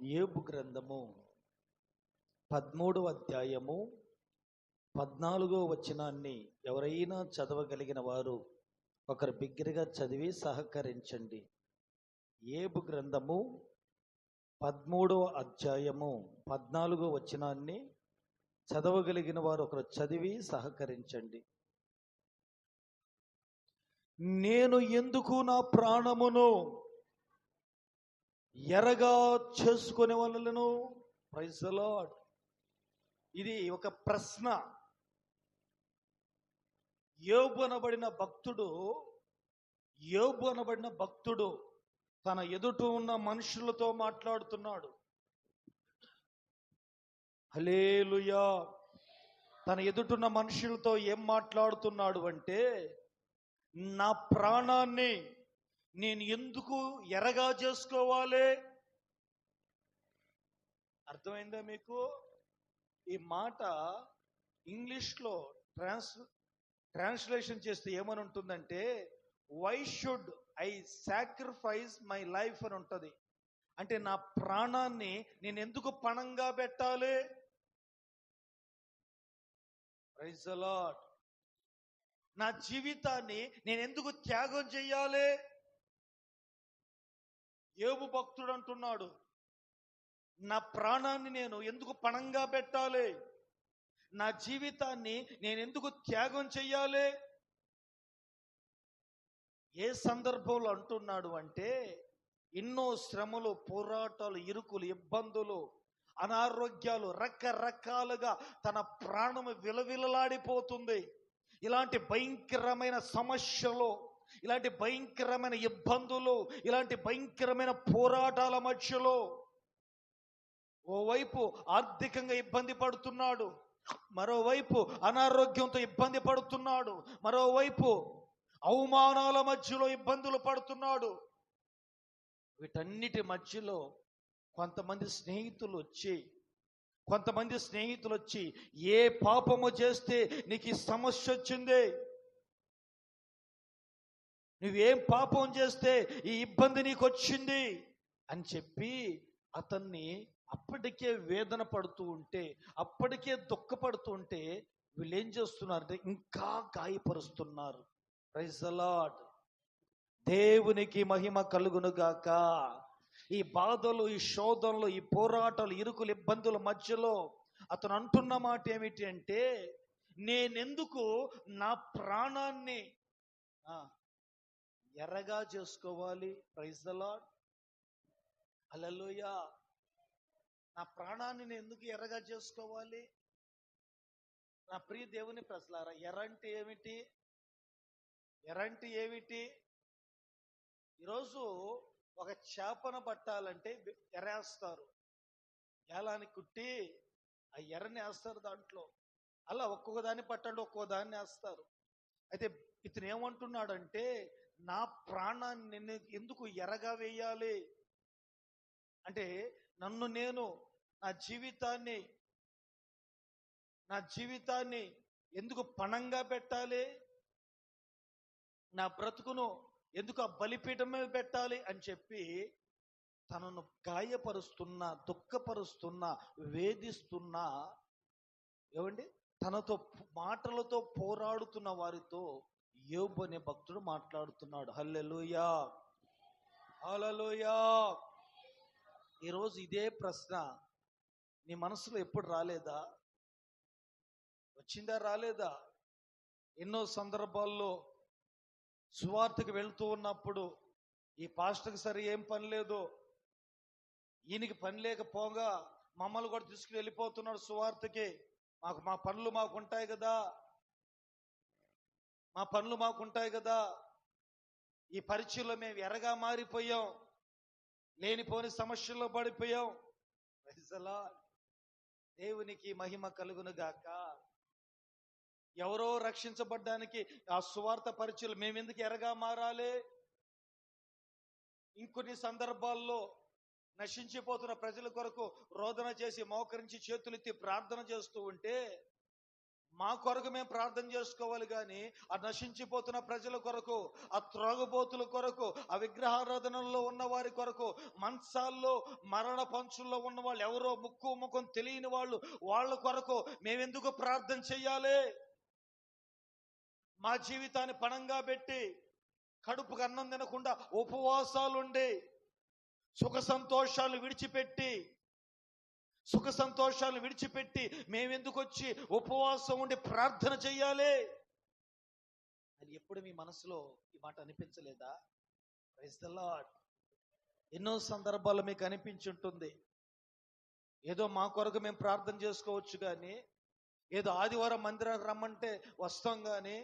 యోబు గ్రంథము 13వ అధ్యాయము 14వ వచనాన్ని ఎవరైనా చదవగలిగిన వారు ఒకరు బిగ్గరగా చదివి సహకరించండి. యోబు గ్రంథము 13వ అధ్యాయము 14వ వచనాన్ని చదవగలిగిన వారు ఒకరు చదివి సహకరించండి. నేను ఎందుకు నా ప్రాణమును ఎరగా చేసుకునే వాళ్ళను? Praise the Lord. ఇది ఒక ప్రశ్న. యోబు అనబడిన భక్తుడు తన ఎదుట ఉన్న మనుషులతో మాట్లాడుతున్నాడు. హల్లెలూయా. తన ఎదుటున్న మనుషులతో ఏం మాట్లాడుతున్నాడు అంటే, నా ప్రాణాన్ని నేను ఎందుకు ఎరగా చేసుకోవాలి? అర్థమైందా మీకు? ఈ మాట ఇంగ్లీష్లో ట్రాన్స్లేషన్ చేస్తే ఏమని ఉంటుందంటే, why should I sacrifice my life అని ఉంటుంది. అంటే నా ప్రాణాన్ని నేను ఎందుకు పణంగా పెట్టాలి? Praise the Lord. నా జీవితాన్ని నేను ఎందుకు త్యాగం చేయాలి? యోబు భక్తుడు అంటున్నాడు, నా ప్రాణాన్ని నేను ఎందుకు పణంగా పెట్టాలి? నా జీవితాన్ని నేను ఎందుకు త్యాగం చెయ్యాలి? ఏ సందర్భంలో అంటున్నాడు అంటే, ఎన్నో శ్రమలు, పోరాటాలు, ఇరుకులు, ఇబ్బందులు, అనారోగ్యాలు, రకరకాలుగా తన ప్రాణము విలవిలలాడిపోతుంది. ఇలాంటి భయంకరమైన సమస్యలు, ఇలాంటి భయంకరమైన ఇబ్బందులు, ఇలాంటి భయంకరమైన పోరాటాల మధ్యలో ఓవైపు ఆర్థికంగా ఇబ్బంది పడుతున్నాడు, మరోవైపు అనారోగ్యంతో ఇబ్బంది పడుతున్నాడు, మరోవైపు అవమానాల మధ్యలో ఇబ్బందులు పడుతున్నాడు. వీటన్నిటి మధ్యలో కొంతమంది స్నేహితులు వచ్చి ఏ పాపము చేస్తే నీకు ఈ సమస్య వచ్చింది, నువ్వేం పాపం చేస్తే ఈ ఇబ్బంది నీకు వచ్చింది అని చెప్పి అతన్ని అప్పటికే వేదన పడుతూ ఉంటే, అప్పటికే దుఃఖపడుతూ ఉంటే, వీళ్ళు ఏం చేస్తున్నారంటే ఇంకా గాయపరుస్తున్నారు. Praise the Lord. దేవునికి మహిమ కలుగును గాక. ఈ బాధలు, ఈ శోధనలు, ఈ పోరాటాలు, ఇరుకులు, ఇబ్బందుల మధ్యలో అతను అంటున్న మాట ఏమిటి అంటే, నేనెందుకు నా ప్రాణాన్ని ఎర్రగా చేసుకోవాలి? Praise the Lord. హల్లెలూయా. నా ప్రాణాన్ని నేను ఎందుకు ఎర్రగా చేసుకోవాలి? నా ప్రియ దేవుని ప్రజలారా, ఎర్ర అంటే ఏమిటి? ఈరోజు ఒక చేపను పట్టాలంటే ఎరేస్తారు, ఏలాని కుట్టి ఆ ఎర్రని వేస్తారు దాంట్లో. అలా ఒక్కొక్క దాన్ని పట్టండి, ఒక్కొక్క దాన్ని వేస్తారు. అయితే ఇతను ఏమంటున్నాడంటే, నా ప్రాణాన్ని నేను ఎందుకు ఎర్రగా వేయాలి అంటే, నన్ను నేను నా జీవితాన్ని ఎందుకు పణంగా పెట్టాలి? నా బ్రతుకును ఎందుకు ఆ బలిపీఠం మీద పెట్టాలి అని చెప్పి తనను గాయపరుస్తున్నా, దుఃఖపరుస్తున్నా, వేధిస్తున్నా, తనతో మాటలతో పోరాడుతున్న వారితో యోబు అనే భక్తుడు మాట్లాడుతున్నాడు. హల్లెలూయా, హల్లెలూయా. ఈరోజు ఇదే ప్రశ్న నీ మనసులో ఎప్పుడు రాలేదా? వచ్చిందా? రాలేదా? ఎన్నో సందర్భాల్లో సువార్తకు వెళ్తూ ఉన్నప్పుడు, ఈ పాస్టర్కి సరి ఏం పని లేదు, ఈయనకి పని లేకపోగా మమ్మల్ని కూడా తీసుకుని వెళ్ళిపోతున్నాడు సువార్తకి. మా పనులు మాకుంటాయి కదా, ఈ పరిచయలో మేము ఎర్రగా మారిపోయాం, లేనిపోని సమస్యల్లో పడిపోయాం. Praise the Lord. దేవునికి మహిమ కలుగును గాక. ఎవరో రక్షించబడ్డానికి ఆ సువార్త పరిచయలు మేమెందుకు ఎర్రగా మారాలి? ఇంకొన్ని సందర్భాల్లో నశించిపోతున్న ప్రజల కొరకు రోదన చేసి, మోకరించి, చేతులెత్తి ప్రార్థన చేస్తూ ఉంటే మా కొరకు మేము ప్రార్థన చేసుకోవాలి కానీ ఆ నశించిపోతున్న ప్రజల కొరకు, ఆ త్రాగుబోతుల కొరకు, ఆ విగ్రహారాధనలో ఉన్న వారి కొరకు, మంచాల్లో మరణ పంచుల్లో ఉన్న వాళ్ళు, ఎవరో ముక్కు ముఖం తెలియని వాళ్ళు, వాళ్ళ కొరకు మేమెందుకు ప్రార్థన చెయ్యాలి? మా జీవితాన్ని పణంగా పెట్టి కడుపుకు అన్నం తినకుండా ఉపవాసాలుండి సుఖ సంతోషాలు విడిచిపెట్టి మేమెందుకు వచ్చి ఉపవాసం ఉండి ప్రార్థన చెయ్యాలి అని ఎప్పుడు మీ మనసులో ఈ మాట అనిపించలేదా? Praise the Lord. ఎన్నో సందర్భాలు మీకు అనిపించుంటుంది, ఏదో మా కొరకు మేము ప్రార్థన చేసుకోవచ్చు కానీ, ఏదో ఆదివారం మందిరానికి రమ్మంటే వస్తాం కానీ,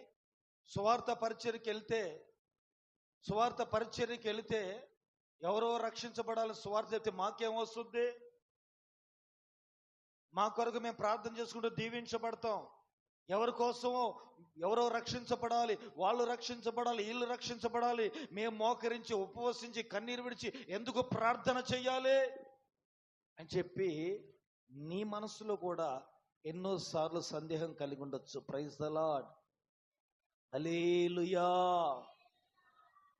సువార్త పరిచర్యకి వెళితే ఎవరో రక్షించబడాలి, సువార్త చెప్తే మాకేం వస్తుంది? మా కొరకు మేము ప్రార్థన చేసుకుంటూ దీవించబడతాం. ఎవరి కోసమో ఎవరో రక్షించబడాలి, వాళ్ళు రక్షించబడాలి, వీళ్ళు రక్షించబడాలి, మేము మోకరించి ఉపవసించి కన్నీరు విడిచి ఎందుకు ప్రార్థన చెయ్యాలి అని చెప్పి నీ మనసులో కూడా ఎన్నోసార్లు సందేహం కలిగి ఉండొచ్చు. Praise the Lord. హల్లెలూయా.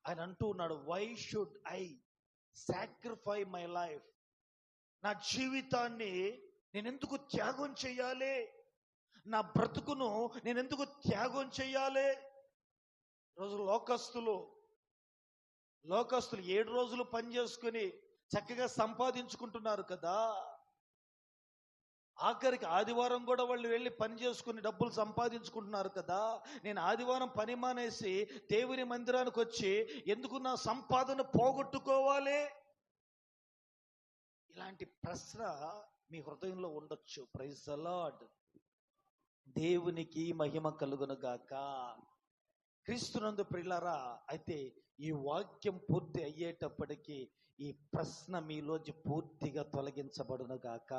ఆయన అంటూ ఉన్నాడు, why should I sacrifice my life? నా జీవితాన్ని నేనెందుకు త్యాగం చెయ్యాలి? నా బ్రతుకును నేనెందుకు త్యాగం చెయ్యాలి? రోజు లోకస్తులు 7 రోజులు పని చేసుకుని చక్కగా సంపాదించుకుంటున్నారు కదా. ఆఖరికి ఆదివారం కూడా వాళ్ళు వెళ్ళి పని చేసుకుని డబ్బులు సంపాదించుకుంటున్నారు కదా. నేను ఆదివారం పని మానేసి దేవుని మందిరానికి వచ్చి ఎందుకు నా సంపాదన పోగొట్టుకోవాలి? ఇలాంటి ప్రశ్న మీ హృదయంలో ఉండొచ్చు. Praise the Lord. దేవునికి మహిమ కలుగును గాక. క్రీస్తునందు ప్రియులారా, అయితే ఈ వాక్యం పూర్తి అయ్యేటప్పటికీ ఈ ప్రశ్న మీలోంచి పూర్తిగా తొలగించబడును గాక.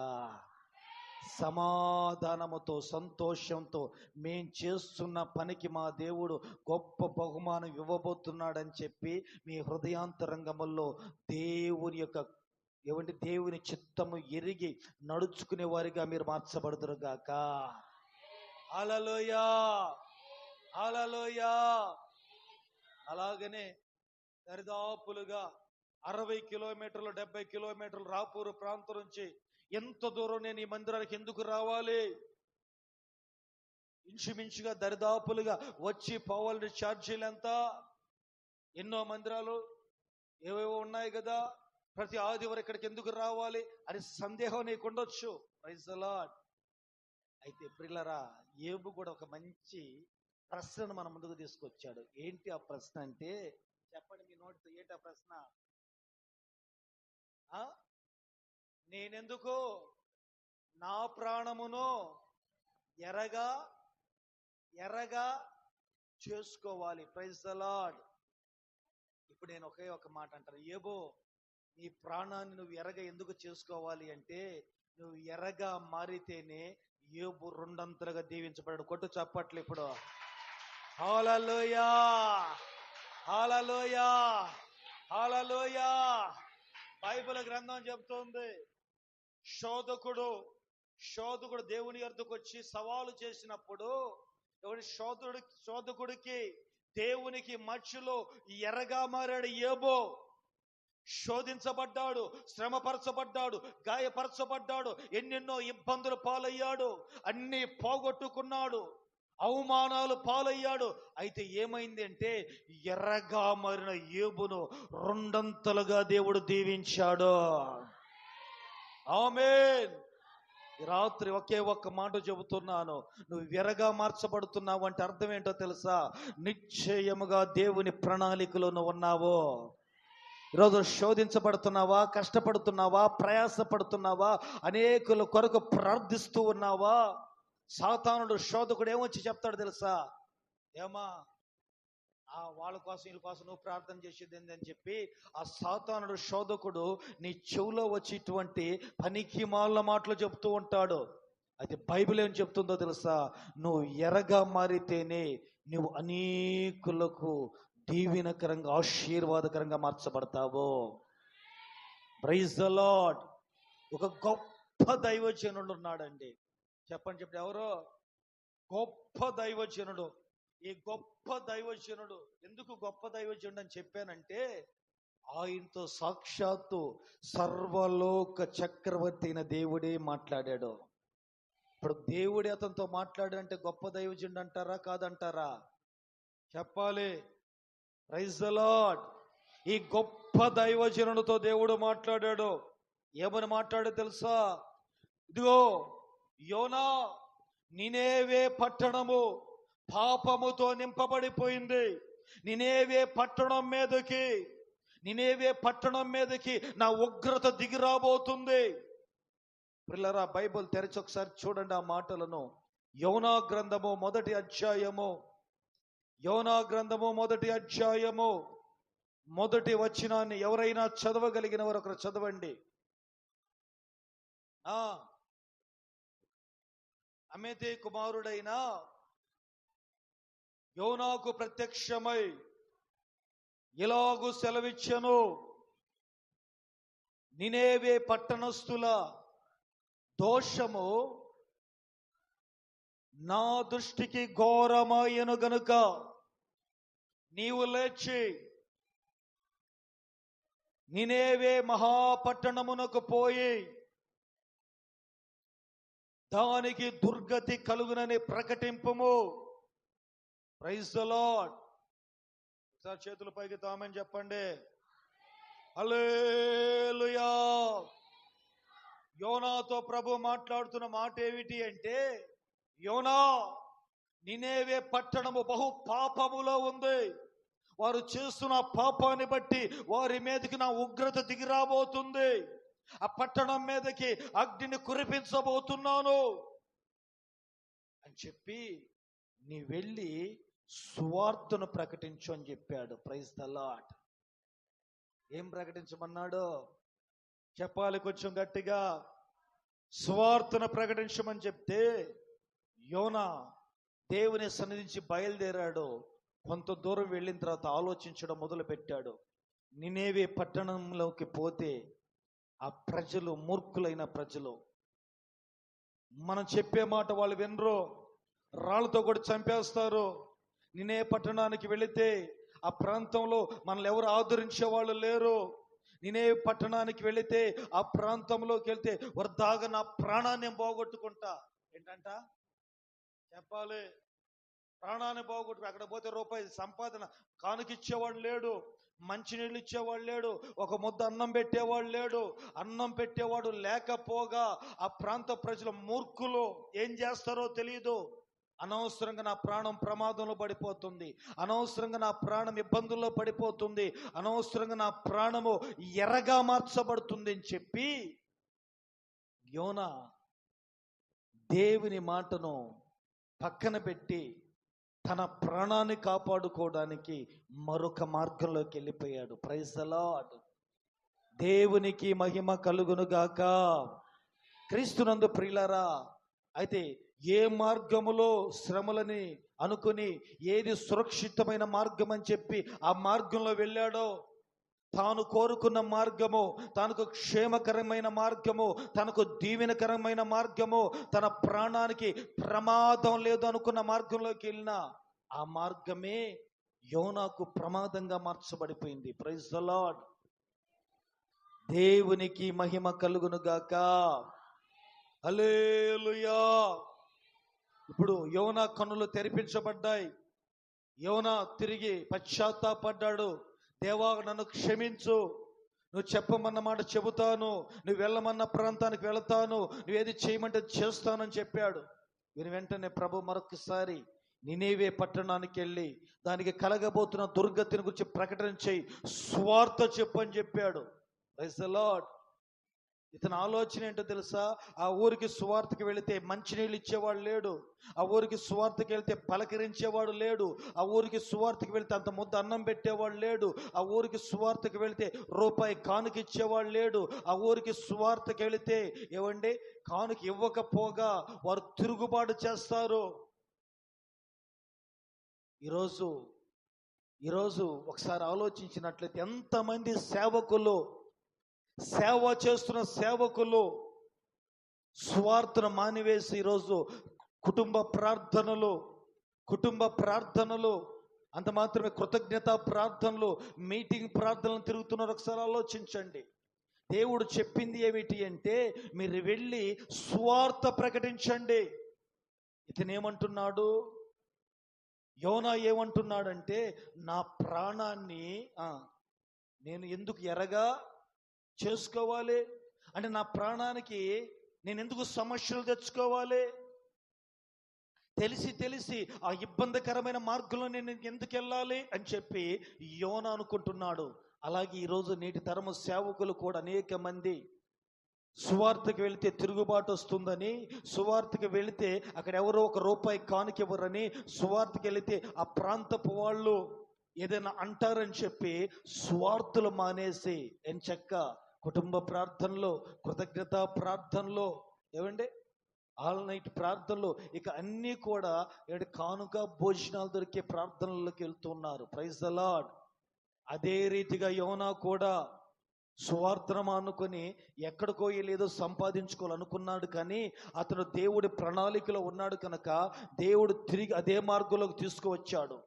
సమాధానముతో, సంతోషంతో మేం చేస్తున్న పనికి మా దేవుడు గొప్ప బహుమానం ఇవ్వబోతున్నాడని చెప్పి మీ హృదయాంతరంగములో దేవుని చిత్తము ఎరిగి నడుచుకునే వారిగా మీరు మార్చబడుదురు గాక. హల్లెలూయా, హల్లెలూయా. అలాగనే దరిదాపులుగా 60 కిలోమీటర్లు 70 కిలోమీటర్లు రాపూరు ప్రాంతం నుంచి ఎంత దూరం నేను ఈ మందిరానికి ఎందుకు రావాలి? ఇంచుమించుగా దరిదాపులుగా వచ్చి పోవాలని ఛార్జీలు ఎంత? ఎన్నో మందిరాలు ఏవేవో ఉన్నాయి కదా, ప్రతి ఆదివారం ఇక్కడికి ఎందుకు రావాలి అని సందేహం నీకు ఉండొచ్చు. Praise the Lord. అయితే ప్రియులారా, యోబు కూడా ఒక మంచి ప్రశ్నను మన ముందుకు తీసుకొచ్చాడు. ఏంటి ఆ ప్రశ్న అంటే, చెప్పండి మీ నోటితో, ఏంటి ఆ ప్రశ్న? నేనెందుకు నా ప్రాణమును ఎరగా చేసుకోవాలి? Praise the Lord. ఇప్పుడు నేను ఒక మాట అంటాను, యోబు నీ ప్రాణాన్ని నువ్వు ఎరగా ఎందుకు చేసుకోవాలి అంటే, నువ్వు ఎరగా మారితేనే యోబు 2 అంతలుగా దీవించబడాడు. కొట్టు చప్పట్లు ఇప్పుడు. హల్లెలూయా, హల్లెలూయా, హల్లెలూయా. బైబిల్ గ్రంథం చెప్తోంది, శోధకుడు దేవుని యొద్దకు వచ్చి సవాలు చేసినప్పుడు శోధకుడికి దేవునికి మధ్యలో ఎర్రగా మారాడు యోబు. శోధించబడ్డాడు, శ్రమపరచబడ్డాడు, గాయపరచబడ్డాడు, ఎన్నెన్నో ఇబ్బందులు పాలయ్యాడు, అన్ని పోగొట్టుకున్నాడు, అవమానాలు పాలయ్యాడు. అయితే ఏమైంది అంటే, ఎర్రగా మారిన యోబును 2 అంతలుగా దేవుడు దీవించాడు. ఆమేన్. రాత్రి ఒకే ఒక్క మాట చెబుతున్నాను, నువ్వు ఎర్రగా మార్చబడుతున్నావు అంటే అర్థం ఏంటో తెలుసా? నిశ్చయముగా దేవుని ప్రణాళికలో నువ్వు ఉన్నావు. ఈరోజు శోధించబడుతున్నావా, కష్టపడుతున్నావా, ప్రయాసపడుతున్నావా, అనేకుల కొరకు ప్రార్థిస్తూ ఉన్నావా? సాతానుడు శోధకుడు ఏమొచ్చి చెప్తాడు తెలుసా? ఏమా వాళ్ళ కోసం వీళ్ళ కోసం నువ్వు ప్రార్థన చేసేది ఏందని చెప్పి ఆ సాతానుడు శోధకుడు నీ చెవులో వచ్చేటువంటి పనికి మాల మాటలు చెప్తూ ఉంటాడు. అయితే బైబిల్ ఏం చెప్తుందో తెలుసా? నువ్వు ఎర్రగా మారితేనే నువ్వు అనేకులకు దీవెనకరంగా, ఆశీర్వాదకరంగా మార్చబడతావు. Praise the lord. ఒక గొప్ప దైవజనుడు ఉన్నాడండి. చెప్పండి ఎవరో? గొప్ప దైవజనుడు. ఈ గొప్ప దైవజనుడు ఎందుకు గొప్ప దైవజనుడు అని చెప్పానంటే, ఆయనతో సాక్షాత్తు సర్వలోక చక్రవర్తి అయిన దేవుడే మాట్లాడాడు. ఇప్పుడు దేవుడే అతనితో మాట్లాడంటే గొప్ప దైవజనుడు అంటారా కాదంటారా? చెప్పాలి. Praise the Lord. ఈ గొప్ప దైవజనుడితో దేవుడు మాట్లాడాడు. ఏమని మాట్లాడో తెలుసా? ఇదిగో యోనా, నినేవే పట్టణము పాపముతో నింపబడిపోయింది. నినేవే పట్టణం మీదకి నా ఉగ్రత దిగిరాబోతుంది. పిల్లరా, బైబిల్ తెరచి ఒకసారి చూడండి ఆ మాటలను. యోనా గ్రంథము మొదటి అధ్యాయము మొదటి వచనాన్ని ఎవరైనా చదవగలిగిన వారు ఒకరు చదవండి. అమితే కుమారుడైన యోనాకు ప్రత్యక్షమై ఇలాగు సెలవిచ్చెను, నినేవే పట్టణస్థుల దోషము నా దృష్టికి ఘోరమాయను గనుక నీవు లేచి నినేవే మహాపట్టణమునకు పోయి దానికి దుర్గతి కలుగునని ప్రకటింపుము. Praise the Lord. ఒకసారి చేతుల పైకి తామని చెప్పండి. హల్లెలూయా. యోనాతో ప్రభు మాట్లాడుతున్న మాట ఏమిటి అంటే, యోనా, నినేవే పట్టణము బహు పాపములో ఉంది. వారు చేస్తున్న పాపాన్ని బట్టి వారి మీదకి నా ఉగ్రత దిగిరాబోతుంది. ఆ పట్టణం మీదకి అగ్నిని కురిపించబోతున్నాను అని చెప్పి నీ వెళ్ళి సువార్తను ప్రకటించు అని చెప్పాడు. Praise the Lord. ఏం ప్రకటించమన్నాడు చెప్పాలి కొంచెం గట్టిగా. సువార్తను ప్రకటించమని చెప్తే యోనా దేవుని సన్నిధించి బయలుదేరాడు. కొంత దూరం వెళ్ళిన తర్వాత ఆలోచించడం మొదలు పెట్టాడు. నినేవే పట్టణంలోకి పోతే ఆ ప్రజలు మూర్ఖులైన ప్రజలు, మనం చెప్పే మాట వాళ్ళు వినరు, రాళ్ళతో కూడా చంపేస్తారు. నినే పట్టణానికి వెళితే ఆ ప్రాంతంలో మనల్ని ఎవరు ఆదరించే వాళ్ళు లేరు. నినే పట్టణానికి వెళితే ఆ ప్రాంతంలోకి వెళ్తే వృధాగా నా ప్రాణాన్ని పోగొట్టుకుంటా. ఏంటంట చెప్పాలి, ప్రాణాన్ని పోగొట్టుకు. అక్కడ పోతే రూపాయి సంపాదన కానుకిచ్చేవాడు లేడు, మంచినీళ్ళు ఇచ్చేవాడు లేడు, ఒక ముద్ద అన్నం పెట్టేవాడు లేడు. అన్నం పెట్టేవాడు లేకపోగా ఆ ప్రాంత ప్రజల మూర్ఖులు ఏం చేస్తారో తెలియదు. అనవసరంగా నా ప్రాణం ప్రమాదంలో పడిపోతుంది, అనవసరంగా నా ప్రాణం ఇబ్బందుల్లో పడిపోతుంది, అనవసరంగా నా ప్రాణము ఎర్రగా మార్చబడుతుంది అని చెప్పి యోనా దేవుని మాటను పక్కన పెట్టి తన ప్రాణాన్ని కాపాడుకోవడానికి మరొక మార్గంలోకి వెళ్ళిపోయాడు. Praise the Lord. దేవునికి మహిమ కలుగును గాక. క్రీస్తునందు ప్రియులారా, అయితే ఏ మార్గములో శ్రమలని అనుకుని ఏది సురక్షితమైన మార్గం అని చెప్పి ఆ మార్గంలో వెళ్ళాడో, తాను కోరుకున్న మార్గము, తనకు క్షేమకరమైన మార్గము, తనకు దీవెనకరమైన మార్గము, తన ప్రాణానికి ప్రమాదం లేదు అనుకున్న మార్గంలోకి వెళ్ళిన ఆ మార్గమే యోనాకు ప్రమాదంగా మార్చబడిపోయింది. Praise the Lord. దేవునికి మహిమ కలుగును గాక. హల్లెలూయా. ఇప్పుడు యోనా కన్నులు తెరిపించబడ్డాయి. యోనా తిరిగి పశ్చాత్తాపడ్డాడు. దేవా, నన్ను క్షమించు, నువ్వు చెప్పమన్న మాట చెబుతాను, నువ్వు వెళ్ళమన్న ప్రాంతానికి వెళతాను, నువ్వేది చేయమంటే చేస్తానని చెప్పాడు. వీరి వెంటనే ప్రభు మరొకసారి నినేవే పట్టణానికి వెళ్ళి దానికి కలగబోతున్న దుర్గతిని గురించి ప్రకటన చేయి, స్వార్థ చెప్పు అని చెప్పాడు. Praise the Lord. ఇతని ఆలోచన ఏంటో తెలుసా? ఆ ఊరికి సువార్తకి వెళితే మంచినీళ్ళు ఇచ్చేవాడు లేడు, ఆ ఊరికి సువార్తకి వెళ్తే పలకరించేవాడు లేడు, ఆ ఊరికి సువార్తకి వెళ్తే అంత ముద్ద అన్నం పెట్టేవాడు లేడు, ఆ ఊరికి సువార్తకి వెళితే రూపాయి కానుక ఇచ్చేవాడు లేడు, ఆ ఊరికి సువార్తకి వెళితే ఏవండి కానుక ఇవ్వకపోగా వారు తిరుగుబాటు చేస్తారు. ఈరోజు ఒకసారి ఆలోచించినట్లయితే ఎంతమంది సేవకులు, సేవ చేస్తున్న సేవకులు సువార్తను మానివేసి ఈరోజు కుటుంబ ప్రార్థనలు అంత మాత్రమే, కృతజ్ఞత ప్రార్థనలు, మీటింగ్ ప్రార్థనలు తిరుగుతున్నారు. ఒకసారి ఆలోచించండి. దేవుడు చెప్పింది ఏమిటి అంటే, మీరు వెళ్ళి సువార్త ప్రకటించండి. ఇతనేమంటున్నాడు, యోనా ఏమంటున్నాడంటే, నా ప్రాణాన్ని నేను ఎందుకు ఎరగా చేసుకోవాలి అంటే, నా ప్రాణానికి నేను ఎందుకు సమస్యలు తెచ్చుకోవాలి? తెలిసి ఆ ఇబ్బందికరమైన మార్గంలో నేను ఎందుకు వెళ్ళాలి అని చెప్పి యోనా అనుకుంటున్నాడు. అలాగే ఈరోజు నేటి తరము సేవకులు కూడా అనేక మంది సువార్తకి వెళితే తిరుగుబాటు వస్తుందని, సువార్తకి వెళితే అక్కడ ఎవరో ₹1 కానుకివ్వరని, సువార్తకి వెళితే ఆ ప్రాంతపు వాళ్ళు ఏదైనా అంటారని చెప్పి స్వార్థులు మానేసి ఎంచక్క కుటుంబ ప్రార్థనలో, కృతజ్ఞత ప్రార్థనలో, ఏమండి ఆల్ నైట్ ప్రార్థనలు, ఇక అన్నీ కూడా కానుక భోజనాలు దొరికే ప్రార్థనలోకి వెళ్తున్నారు. Praise the Lord. అదే రీతిగా యోనా కూడా సువార్తను అనుకొని ఎక్కడికో లేదో సంపాదించుకోవాలనుకున్నాడు. కానీ అతను దేవుడి ప్రణాళికలో ఉన్నాడు కనుక దేవుడు తిరిగి అదే మార్గంలోకి తీసుకువచ్చాడు.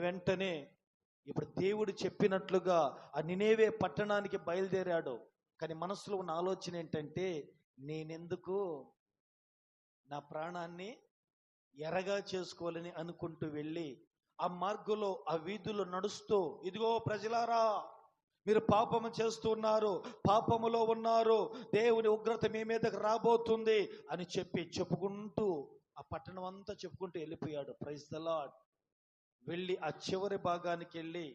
వెంటనే ఇప్పుడు దేవుడు చెప్పినట్లుగా ఆ నినేవే పట్టణానికి బయలుదేరాడు. కానీ మనసులో ఉన్న ఆలోచన ఏంటంటే, నేనెందుకు నా ప్రాణాన్ని ఎరగా చేసుకోవాలని అనుకుంటూ వెళ్ళి ఆ మార్గంలో ఆ వీధుల్లో నడుస్తూ, ఇదిగో ప్రజలారా, మీరు పాపము చేస్తున్నారు, పాపములో ఉన్నారు, దేవుని ఉగ్రత మీ మీదకి రాబోతుంది అని చెప్పుకుంటూ ఆ పట్టణం అంతా చెప్పుకుంటూ వెళ్ళిపోయాడు. Praise the Lord. వెళ్ళి ఆ చివరి భాగానికి వెళ్ళి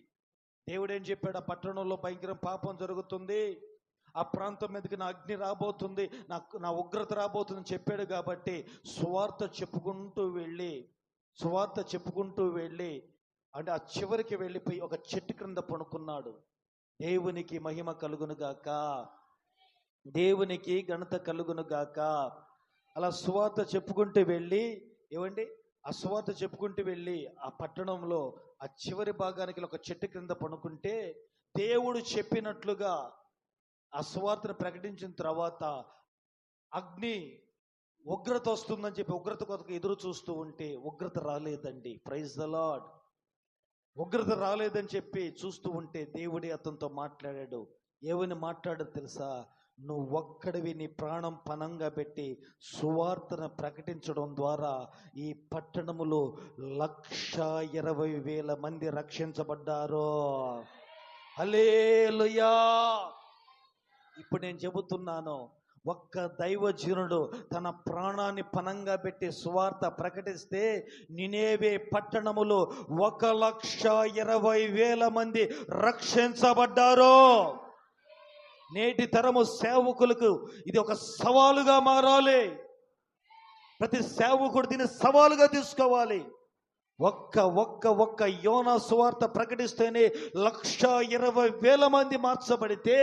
దేవుడు ఏం చెప్పాడు, ఆ పట్టణంలో భయంకర పాపం జరుగుతుంది, ఆ ప్రాంతం మీదకి నా అగ్ని రాబోతుంది, నా ఉగ్రత రాబోతుందని చెప్పాడు. కాబట్టి సువార్త చెప్పుకుంటూ వెళ్ళి అంటే ఆ చివరికి వెళ్ళిపోయి ఒక చెట్టు క్రింద పడుకున్నాడు. దేవునికి మహిమ కలుగునుగాక, దేవునికి ఘనత కలుగునుగాక. అలా సువార్త చెప్పుకుంటూ వెళ్ళి, ఆ సువార్త చెప్పుకుంటూ వెళ్ళి ఆ పట్టణంలో ఆ చివరి భాగానికి ఒక చెట్టు క్రింద పడుకుంటే, దేవుడు చెప్పినట్లుగా ఆ సువార్తను ప్రకటించిన తర్వాత అగ్ని ఉగ్రత వస్తుందని చెప్పి ఉగ్రత కొరకు ఎదురు చూస్తూ ఉంటే ఉగ్రత రాలేదండి. Praise the Lord. ఉగ్రత రాలేదని చెప్పి చూస్తూ ఉంటే దేవుడే అతనితో మాట్లాడాడు. ఏమని మాట్లాడాడు తెలుసా? నువ్వు ఒక్కడివి నీ ప్రాణం పణంగా పెట్టి సువార్తను ప్రకటించడం ద్వారా ఈ పట్టణములో 120,000 మంది రక్షించబడ్డారు. హల్లెలూయా. ఇప్పుడు నేను చెబుతున్నాను, ఒక్క దైవజనుడు తన ప్రాణాన్ని పణంగా పెట్టి సువార్త ప్రకటిస్తే నినేవే పట్టణములో 120,000 మంది రక్షించబడ్డారు. నేటి తరము సేవకులకు ఇది ఒక సవాలుగా మారాలి. ప్రతి సేవకుడు దీన్ని సవాలుగా తీసుకోవాలి. ఒక్క యోనా సువార్త ప్రకటిస్తేనే 120,000 మంది మార్చబడితే,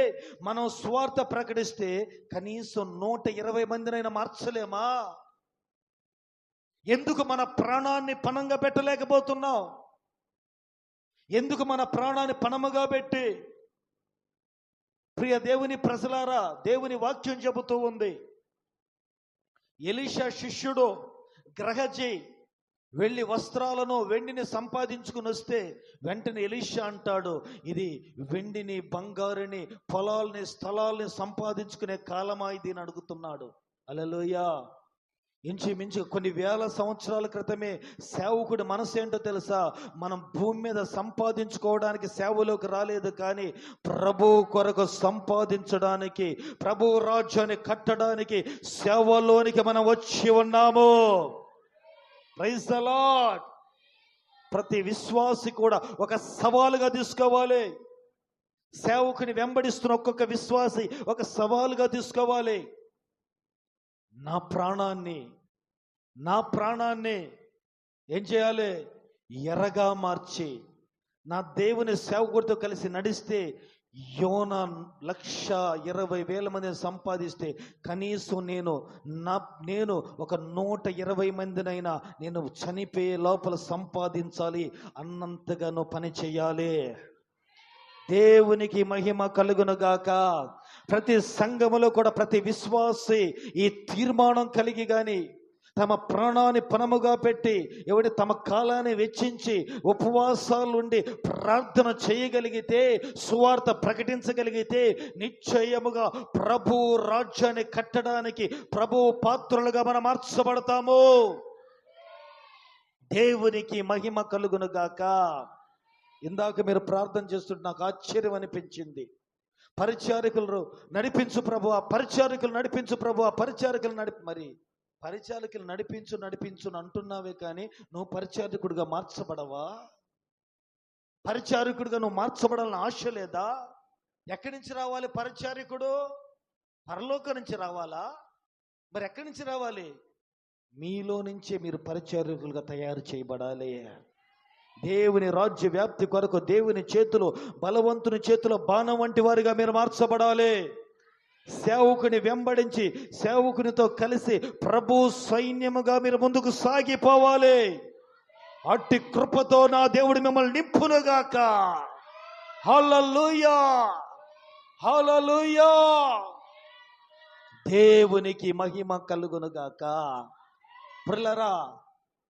మనం సువార్త ప్రకటిస్తే కనీసం 120 మందినైనా మార్చలేమా? ఎందుకు మన ప్రాణాన్ని పణంగా పెట్టలేకపోతున్నాం? ఎందుకు మన ప్రాణాన్ని పణముగా పెట్టి? ప్రియ దేవుని ప్రజలారా, దేవుని వాక్యం చెబుతూ ఉంది, ఎలీషా శిష్యుడు గెహజీ వెళ్ళి వస్త్రాలను వెండిని సంపాదించుకుని వస్తే వెంటనే ఎలీషా అంటాడు, ఇది వెండిని బంగారుని పొలాల్ని స్థలాల్ని సంపాదించుకునే కాలమా ఇది అని అడుగుతున్నాడు. హల్లెలూయా. ఇంచుమించు కొన్ని వేల సంవత్సరాల క్రితమే సేవకుడి మనసు ఏంటో తెలుసా? మనం భూమి మీద సంపాదించుకోవడానికి సేవలోకి రాలేదు, కానీ ప్రభు కొరకు సంపాదించడానికి, ప్రభు రాజ్యాన్ని కట్టడానికి సేవలోనికి మనం వచ్చి ఉన్నాము. Praise the Lord. ప్రతి విశ్వాసి కూడా ఒక సవాలుగా తీసుకోవాలి. సేవకుని వెంబడిస్తున్న ఒక్కొక్క విశ్వాసి ఒక సవాలుగా తీసుకోవాలి. నా ప్రాణాన్ని ఏం చేయాలి? ఎర్రగా మార్చి నా దేవుని సేవకుడితో కలిసి నడిస్తే, యోనా 120,000 మందిని సంపాదిస్తే కనీసం నేను ఒక 120 మందినైనా నేను చనిపోయే లోపల సంపాదించాలి అన్నంతగా నువ్వు పని చేయాలి. దేవునికి మహిమ కలుగునుగాక. ప్రతి సంఘములో కూడా ప్రతి విశ్వాసి ఈ తీర్మానం కలిగి గాని తమ ప్రాణాన్ని పణముగా పెట్టి ఎవడి తమ కాలాన్ని వెచ్చించి ఉపవాసాలుండి ప్రార్థన చేయగలిగితే, సువార్త ప్రకటించగలిగితే నిశ్చయముగా ప్రభు రాజ్యాన్ని కట్టడానికి ప్రభు పాత్రలుగా మనం మార్చబడతాము. దేవునికి మహిమ కలుగును గాక. ఇందాక మీరు ప్రార్థన చేస్తుంటే నాకు ఆశ్చర్యం అనిపించింది. పరిచారకులు నడిపించు ప్రభు, ఆ పరిచారకులు నడిపించు ప్రభు, ఆ పరిచారకులు మరి పరిచారకులు నడిపించు అంటున్నావే కానీ నువ్వు పరిచారకుడిగా మార్చబడవా? పరిచారకుడిగా నువ్వు మార్చబడాలని ఆశ లేదా? ఎక్కడి నుంచి రావాలి పరిచారకుడు? పరలోకం నుంచి రావాలా? మరి ఎక్కడి నుంచి రావాలి? మీలో నుంచే మీరు పరిచారకులుగా తయారు చేయబడాలి. దేవుని రాజ్య వ్యాప్తి కొరకు దేవుని చేతిలో, బలవంతుని చేతిలో బాణం వంటి వారిగా మీరు మార్చబడాలి. సేవకుని వెంబడించి సేవకునితో కలిసి ప్రభు సైన్యముగా మీరు ముందుకు సాగిపోవాలి. అట్టి కృపతో నా దేవుడు మిమ్మల్ని నింపునుగాక. హల్లెలూయా, హల్లెలూయా. దేవునికి మహిమ కలుగునుగాక. ప్రియులారా,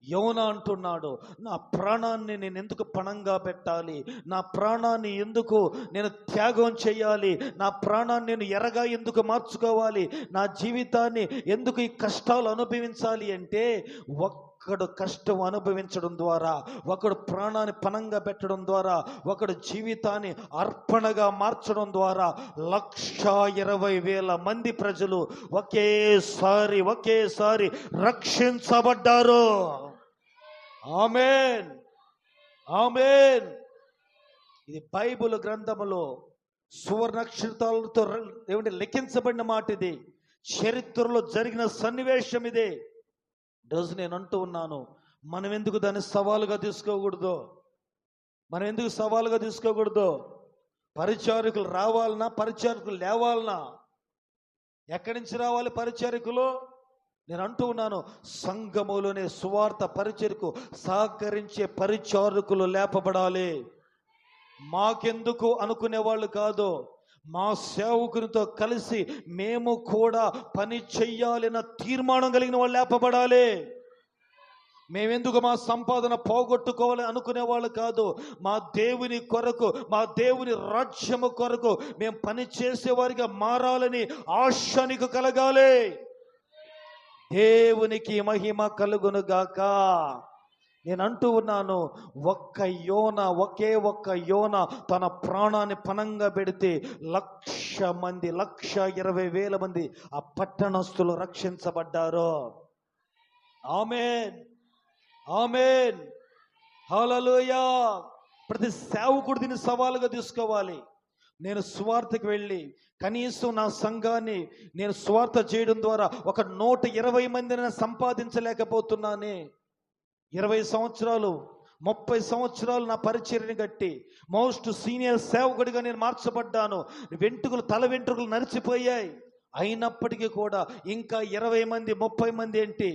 యోనా అంటున్నాడు, నా ప్రాణాన్ని నేను ఎందుకు పణంగా పెట్టాలి? నా ప్రాణాన్ని ఎందుకు నేను త్యాగం చేయాలి? నా ప్రాణాన్ని నేను ఎరగా ఎందుకు మార్చుకోవాలి? నా జీవితాన్ని ఎందుకు ఈ కష్టాలు అనుభవించాలి అంటే, ఒకడు కష్టం అనుభవించడం ద్వారా, ఒకడు ప్రాణాన్ని పణంగా పెట్టడం ద్వారా, ఒకడు జీవితాన్ని అర్పణగా మార్చడం ద్వారా 1,20,000 మంది ప్రజలు ఒకేసారి రక్షించబడ్డారు. ఆమేన్, ఆమేన్. ఇది బైబిల్ గ్రంథములో సువర్ణక్షరాలతో లిఖించబడిన మాట. ఇది చరిత్రలో జరిగిన సన్నివేశం. ఇదే రోజు నేను అంటూ ఉన్నాను, మనం ఎందుకు దాన్ని సవాలుగా తీసుకోకూడదు? మనం ఎందుకు సవాలుగా తీసుకోకూడదు? పరిచారకులు రావాలన్నా, పరిచారకులు లేవాలన్నా? ఎక్కడి నుంచి రావాలి పరిచారకులు? నేను అంటూ ఉన్నాను, సంఘములోనే సువార్త పరిచర్యకు సహకరించే పరిచారకులు లేపబడాలి. మాకెందుకు అనుకునే వాళ్ళు కాదు, మా సేవకునితో కలిసి మేము కూడా పని చెయ్యాలన్న తీర్మానం కలిగిన వాళ్ళు లేపబడాలి. మేమెందుకు మా సంపాదన పోగొట్టుకోవాలి అనుకునే వాళ్ళు కాదు. మా దేవుని కొరకు, మా దేవుని రాజ్యము కొరకు మేము పని చేసేవారిగా మారాలని ఆశ నీకు కలగాలి. దేవునికి మహిమ కలుగును గాక. నేను అంటూ ఉన్నాను, ఒకే ఒక్క యోన తన ప్రాణాన్ని పణంగా పెడితే 1,00,000 మంది, 1,20,000 మంది ఆ పట్టణస్థులు రక్షించబడ్డారు. ఆమేన్, ఆమేన్, హల్లెలూయా. ప్రతి సేవకుడు దీన్ని సవాలుగా తీసుకోవాలి. నేను సువార్తకు వెళ్ళి కనీసం నా సంఘాన్ని నేను సువార్త చేయడం ద్వారా ఒక 120 మందిని సంపాదించలేకపోతున్నానే. 20 సంవత్సరాలు 30 సంవత్సరాలు నా పరిచర్యని కట్టి మోస్ట్ సీనియర్ సేవకుడిగా నేను మార్చబడ్డాను. తల వెంట్రుకలు నరిచిపోయాయి. అయినప్పటికీ కూడా ఇంకా 20 మంది 30 మంది ఏంటి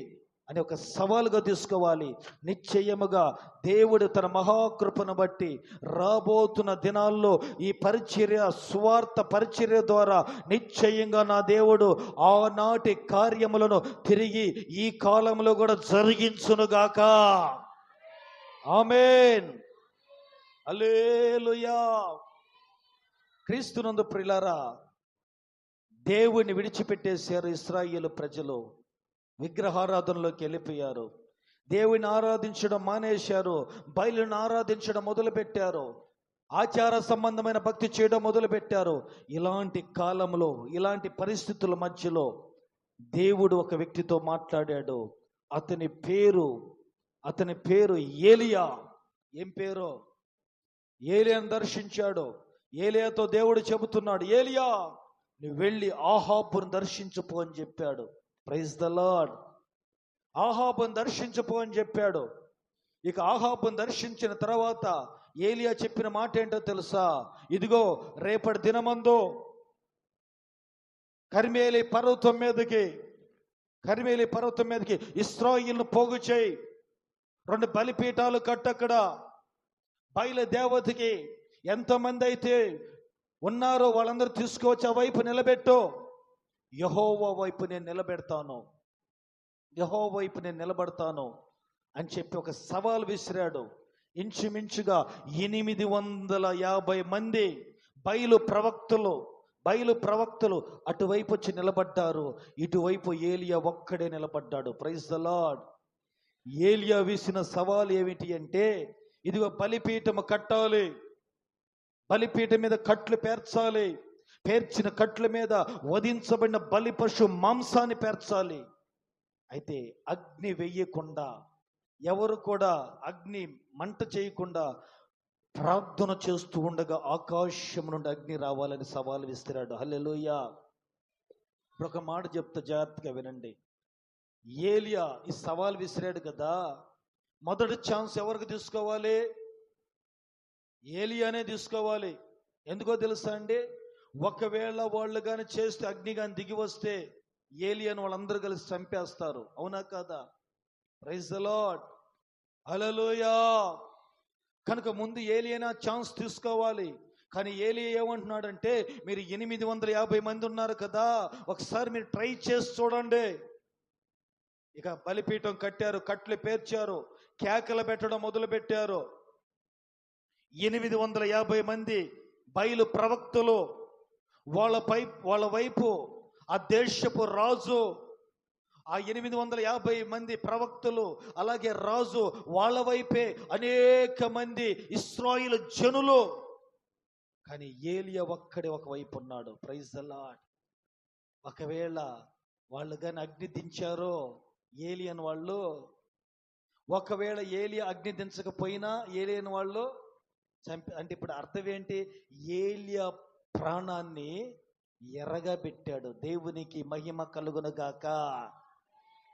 అని ఒక సవాలుగా తీసుకోవాలి. నిశ్చయముగా దేవుడు తన మహాకృపను బట్టి రాబోతున్న దినాల్లో ఈ పరిచర్య, సువార్త పరిచర్య ద్వారా నిశ్చయంగా నా దేవుడు ఆనాటి కార్యములను తిరిగి ఈ కాలంలో కూడా జరిగించునుగాక. ఆమేన్, హల్లెలూయా. క్రీస్తునందు ప్రియులారా, దేవుని విడిచిపెట్టేశారు ఇశ్రాయేలు ప్రజలు. విగ్రహారాధనలోకి వెళ్ళిపోయారు. దేవుని ఆరాధించడం మానేశారు. బయలును ఆరాధించడం మొదలుపెట్టారు. ఆచార సంబంధమైన భక్తి చేయడం మొదలుపెట్టారు. ఇలాంటి కాలంలో, ఇలాంటి పరిస్థితుల మధ్యలో దేవుడు ఒక వ్యక్తితో మాట్లాడాడు. అతని పేరు ఏలియా. ఏం పేరు? ఏలియాను దర్శించాడు. ఏలియాతో దేవుడు చెబుతున్నాడు, ఏలియా నువ్వు వెళ్ళి ఆహాబును దర్శించుపో అని చెప్పాడు. Praise the Lord. ఆహాబును దర్శించుపో అని చెప్పాడు. ఇక ఆహాబును దర్శించిన తర్వాత ఏలియా చెప్పిన మాట ఏంటో తెలుసా? ఇదిగో రేపటి దినమందు కర్మేలి పర్వతం మీదకి ఇశ్రాయేలును పోగు చేయి. 2 బలిపీఠాలు కట్టక్కడ. బయలు దేవతకి ఎంతమంది అయితే ఉన్నారో వాళ్ళందరూ తీసుకువచ్చి ఆ వైపు నిలబెట్టు. యెహోవా వైపు నేను నిలబెడతాను. యెహోవా వైపు నేను నిలబడతాను అని చెప్పి ఒక సవాల్ విసిరాడు. ఇంచుమించుగా 850 మంది బయలు ప్రవక్తలు అటువైపు వచ్చి నిలబడ్డారు. ఇటువైపు ఏలియా ఒక్కడే నిలబడ్డాడు. Praise the Lord. ఏలియా వేసిన సవాల్ ఏమిటి అంటే, ఇదిగో బలిపీఠము కట్టాలి, బలిపీఠం మీద కట్లు పేర్చాలి, పేర్చిన కట్ల మీద వధించబడిన బలి పశు మాంసాన్ని పేర్చాలి. అయితే అగ్ని వెయ్యకుండా, ఎవరు కూడా అగ్ని మంట చేయకుండా ప్రార్థన చేస్తూ ఉండగా ఆకాశం నుండి అగ్ని రావాలని సవాల్ విసిరాడు. హల్లెలూయా. ఇప్పుడు ఒక మాట చెప్తా, జాగ్రత్తగా వినండి. ఏలియా ఈ సవాల్ విసిరాడు కదా, మొదటి ఛాన్స్ ఎవరికి తీసుకోవాలి? ఏలియానే తీసుకోవాలి. ఎందుకో తెలుసా అండి? ఒకవేళ వాళ్ళు కానీ చేస్తే, అగ్ని కానీ దిగి వస్తే ఏలియాను వాళ్ళందరూ కలిసి చంపేస్తారు. అవునా కాదా? Praise the Lord. హల్లెలూయా. కనుక ముందు ఏలియా ఛాన్స్ తీసుకోవాలి. కానీ ఏలియా ఏమంటున్నాడంటే, మీరు 850 మంది ఉన్నారు కదా, ఒకసారి మీరు ట్రై చేసి చూడండి. ఇక బలిపీఠం కట్టారు, కట్లు పేర్చారు, కేకలు పెట్టడం మొదలు పెట్టారు. 850 మంది బయలు ప్రవక్తలు, వాళ్ళ వైపు ఆ దేశపు రాజు, ఆ 850 మంది ప్రవక్తలు అలాగే రాజు వాళ్ళ వైపే అనేక మంది ఇశ్రాయేలు జనులు. కానీ ఏలియా ఒక్కడే ఒకవైపు ఉన్నాడు. Praise the Lord. ఒకవేళ వాళ్ళు కానీ అగ్ని దించారో ఏలియన్ వాళ్ళు, ఒకవేళ ఏలియా అగ్ని దించకపోయినా ఏలియన్ వాళ్ళు అంటే ఇప్పుడు అర్థం ఏంటి? ఏలియా ప్రాణాన్ని ఎర్రగా పెట్టాడు. దేవునికి మహిమ కలుగునుగాక.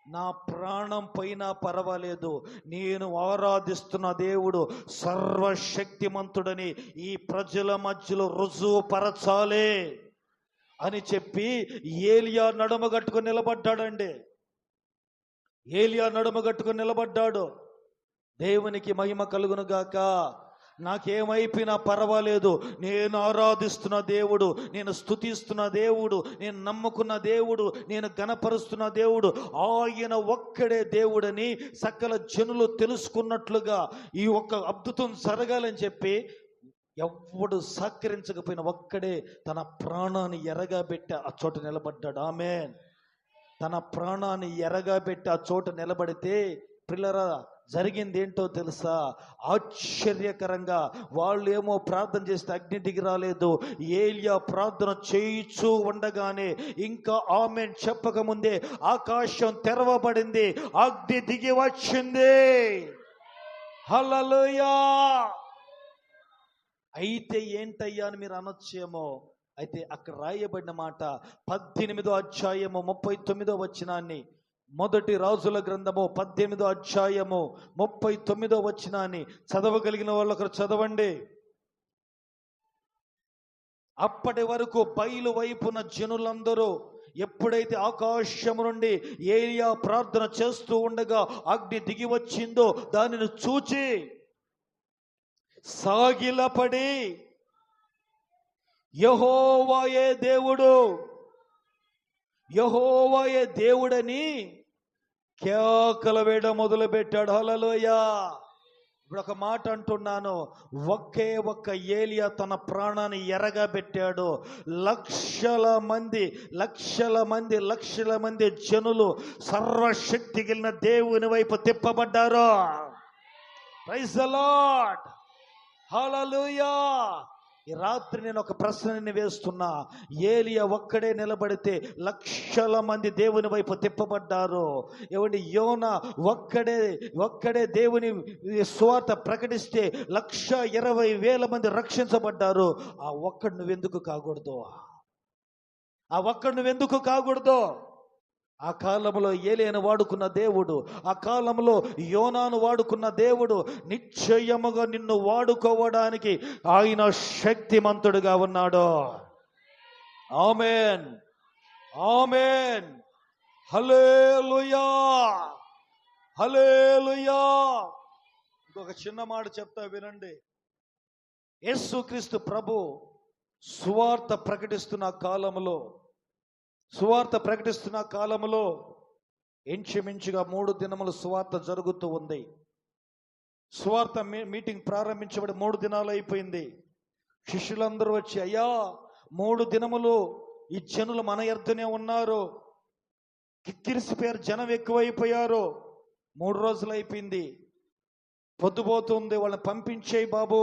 నా ప్రాణం పోయినా పర్వాలేదు, నేను ఆరాధిస్తున్న దేవుడు సర్వశక్తిమంతుడని ఈ ప్రజల మధ్యలో రుజువుపరచాలి అని చెప్పి ఏలియా నడుమ కట్టుకుని నిలబడ్డాడండి. ఏలియా నడుమ కట్టుకుని నిలబడ్డాడు. దేవునికి మహిమ కలుగునుగాక. నాకేమైపోయినా పర్వాలేదు, నేను ఆరాధిస్తున్న దేవుడు, నేను స్తుతిస్తున్న దేవుడు, నేను నమ్ముకున్న దేవుడు, నేను గణపరుస్తున్న దేవుడు, ఆయన ఒక్కడే దేవుడని సకల జనులు తెలుసుకున్నట్లుగా ఈ ఒక్క అద్భుతం జరగాలని చెప్పి ఎవడు సహకరించకపోయినా ఒక్కడే తన ప్రాణాన్ని ఎరగా పెట్టి ఆ చోట నిలబడ్డాడు. ఆమేన్. తన ప్రాణాన్ని ఎరగా పెట్టి ఆ చోట నిలబడితే పిల్లరా జరిగింది ఏంటో తెలుసా? ఆశ్చర్యకరంగా వాళ్ళు ఏమో ప్రార్థన చేస్తే అగ్ని దిగి రాలేదు. ఏలియా ప్రార్థన చేయిచూ ఉండగానే, ఇంకా ఆమేన్ చెప్పకముందే ఆకాశం తెరవబడింది, అగ్ని దిగి వచ్చింది. హల్లెలూయా. అయితే ఏంటయ్యా అని మీరు అనొచ్చేమో. అయితే అక్కడ రాయబడిన మాట 18వ అధ్యాయము 39వ వచనాన్ని, మొదటి రాజుల గ్రంథము 18వ అధ్యాయము 39వ వచనాన్ని చదవగలిగిన వాళ్ళు ఒకరు చదవండి. అప్పటి వరకు బయలు వైపున జనులందరూ ఎప్పుడైతే ఆకాశము నుండి ఏలియా ప్రార్థన చేస్తూ ఉండగా అగ్ని దిగి వచ్చిందో దానిని చూచి సాగిలపడి యెహోవాయే దేవుడు, యెహోవాయే దేవుడని కేకలు వేయడం మొదలు పెట్టాడు. హల్లెలూయా. ఇప్పుడు ఒక మాట అంటున్నాను, ఒకే ఒక్క ఏలియా తన ప్రాణాన్ని ఎరగా పెట్టాడు. లక్షల మంది జనులు సర్వశక్తి కలిగిన దేవుని వైపు తిప్పబడ్డారు. Praise the Lord. హల్లెలూయా. ఈ రాత్రి నేను ఒక ప్రశ్నని వేస్తున్నా. ఏలియా ఒక్కడే నిలబడితే లక్షల మంది దేవుని వైపు తిప్పబడ్డారు. ఏమండి, యోనా ఒక్కడే దేవుని సువార్త ప్రకటిస్తే 120,000 మంది రక్షించబడ్డారు. ఆ ఒక్కడు నువ్వెందుకు కాకూడదు? ఆ కాలంలో ఏలియాను వాడుకున్న దేవుడు, ఆ కాలంలో యోనాను వాడుకున్న దేవుడు నిశ్చయముగా నిన్ను వాడుకోవడానికి ఆయన శక్తిమంతుడుగా ఉన్నాడు. ఆమేన్, ఆమేన్. హల్లెలూయా, హల్లెలూయా. ఇంకొక చిన్న మాట చెప్తా వినండి. యేసుక్రీస్తు ప్రభు సువార్త ప్రకటిస్తున్న కాలంలో ఇంచుమించుగా 3 దినములు సువార్త జరుగుతూ ఉంది. సువార్త మీటింగ్ ప్రారంభించబడి 3 దినాలు అయిపోయింది. శిష్యులందరూ వచ్చి, అయ్యా 3 దినములు ఈ జనులు మన ఎర్దునే ఉన్నారు, కిక్కిరిసిపోయారు, జనం ఎక్కువైపోయారు, 3 రోజులు అయిపోయింది, పొద్దుపోతుంది, వాళ్ళని పంపించేయి బాబు,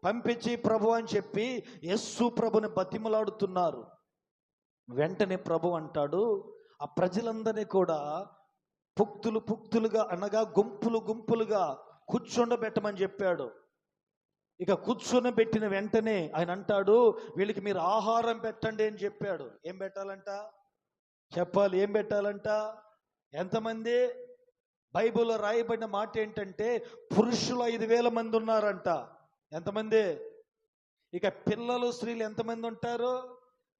పంపించి ప్రభు అని చెప్పి యేసు ప్రభుని బతిమలాడుతున్నారు. వెంటనే ప్రభు అంటాడు, ఆ ప్రజలందరినీ కూడా పుక్తులుగా అనగా గుంపులుగా కూర్చోండబెట్టమని చెప్పాడు. ఇక కూర్చొని వెంటనే ఆయన అంటాడు, వీళ్ళకి మీరు ఆహారం పెట్టండి అని చెప్పాడు. ఏం పెట్టాలంట చెప్పాలి, ఏం పెట్టాలంట? ఎంతమంది? బైబిల్లో రాయబడిన మాట ఏంటంటే పురుషులు 5,000 మంది ఉన్నారంట. ఎంతమంది? ఇక పిల్లలు స్త్రీలు ఎంతమంది ఉంటారు?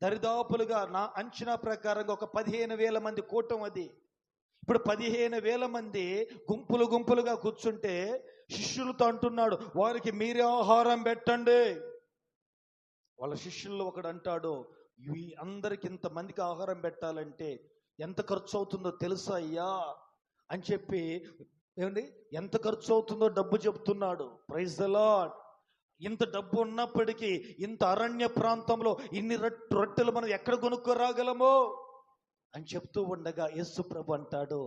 దరిదాపులుగా నా అంచనా ప్రకారంగా ఒక 15,000 మంది కూటం అది. ఇప్పుడు 15,000 మంది గుంపులుగా కూర్చుంటే శిష్యులతో అంటున్నాడు, వారికి మీరే ఆహారం పెట్టండి. వాళ్ళ శిష్యుల్లో ఒకడు అంటాడు, ఈ అందరికి ఇంతమందికి ఆహారం పెట్టాలంటే ఎంత ఖర్చు అవుతుందో తెలుసా అయ్యా అని చెప్పి, ఏమండి ఎంత ఖర్చు అవుతుందో డబ్బు చెప్తున్నాడు. Praise the Lord. ఇంత డబ్బు ఉన్నప్పటికీ ఇంత అరణ్య ప్రాంతంలో ఇన్ని రొట్టెలు మనం ఎక్కడ కొనుక్కోరాగలమో అని చెప్తూ ఉండగా యేసు ప్రభు అంటాడు,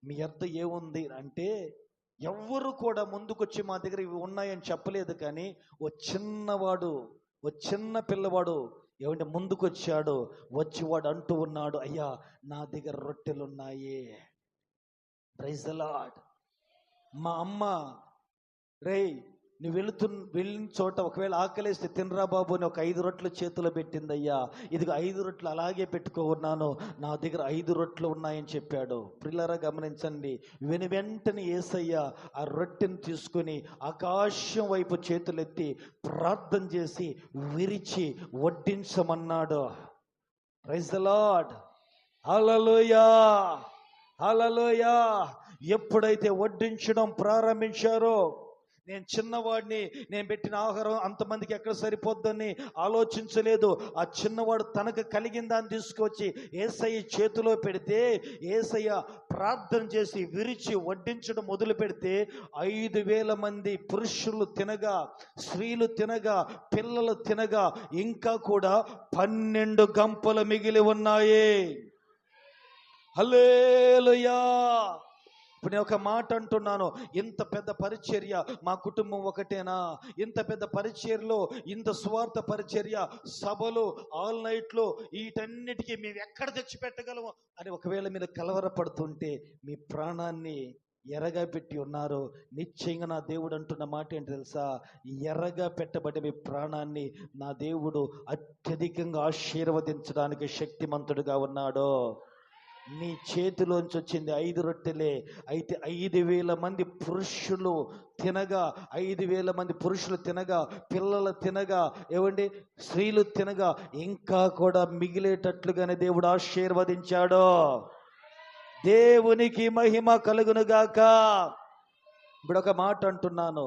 మీ అర్థ ఏముంది అంటే, ఎవ్వరు కూడా ముందుకొచ్చి మా దగ్గర ఇవి ఉన్నాయని చెప్పలేదు, కానీ ఓ చిన్న పిల్లవాడు ఏమంటే ముందుకొచ్చాడు. వచ్చి వాడు అంటూ ఉన్నాడు, అయ్యా నా దగ్గర రొట్టెలు ఉన్నాయి. Praise the Lord. మా అమ్మ, రేయ్ నువ్వు వెళ్ళిన చోట ఒకవేళ ఆకలేస్తే తినరా బాబు అని ఒక 5 రొట్టెలు చేతిలో పెట్టిందయ్యా, ఇదిగో 5 రొట్టెలు అలాగే పెట్టుకోన్నాను, నా దగ్గర 5 రొట్టెలు ఉన్నాయని చెప్పాడు. ప్రియులారా గమనించండి, వెంటనే యేసయ్య ఆ రొట్టెను తీసుకుని ఆకాశం వైపు చేతులెత్తి ప్రార్థన చేసి విరిచి వడ్డించమన్నాడు. Praise the Lord. Hallelujah, hallelujah. ఎప్పుడైతే వడ్డించడం ప్రారంభించారో, నేను చిన్నవాడిని, నేను పెట్టిన ఆహారం అంతమందికి ఎక్కడ సరిపోద్దని ఆలోచించలేదు. ఆ చిన్నవాడు తనకు కలిగిన దాన్ని తీసుకొచ్చి యేసయ్య చేతిలో పెడితే, యేసయ్య ప్రార్థన చేసి విరిచి వడ్డించడం మొదలు పెడితే 5,000 మంది పురుషులు తినగా, స్త్రీలు తినగా, పిల్లలు తినగా ఇంకా కూడా 12 గంపలు మిగిలి ఉన్నాయి. హల్లెలూయా. ఇప్పుడు నేను ఒక మాట అంటున్నాను, ఇంత పెద్ద పరిచర్య మా కుటుంబం ఒకటేనా? ఇంత పెద్ద పరిచర్యలో, ఇంత స్వార్థ పరిచర్య, సభలు, ఆల్ నైట్లో, వీటన్నిటికీ మేము ఎక్కడ తెచ్చిపెట్టగలము అని ఒకవేళ మీరు కలవరపడుతుంటే మీ ప్రాణాన్ని ఎర్రగా పెట్టి ఉన్నారు. నిశ్చయంగా నా దేవుడు అంటున్న మాట ఏంటి తెలుసా? ఎర్రగా పెట్టబడి మీ ప్రాణాన్ని నా దేవుడు అత్యధికంగా ఆశీర్వదించడానికి శక్తిమంతుడుగా ఉన్నాడు. నీ చేతిలోంచి వచ్చింది 5 రొట్టెలే, అయితే 5,000 మంది పురుషులు తినగా, 5,000 మంది పురుషులు తినగా, పిల్లలు తినగా, ఏమండి స్త్రీలు తినగా ఇంకా కూడా మిగిలేటట్లుగానే దేవుడు ఆశీర్వదించాడు. దేవునికి మహిమ కలుగునుగాక. ఇప్పుడు ఒక మాట అంటున్నాను,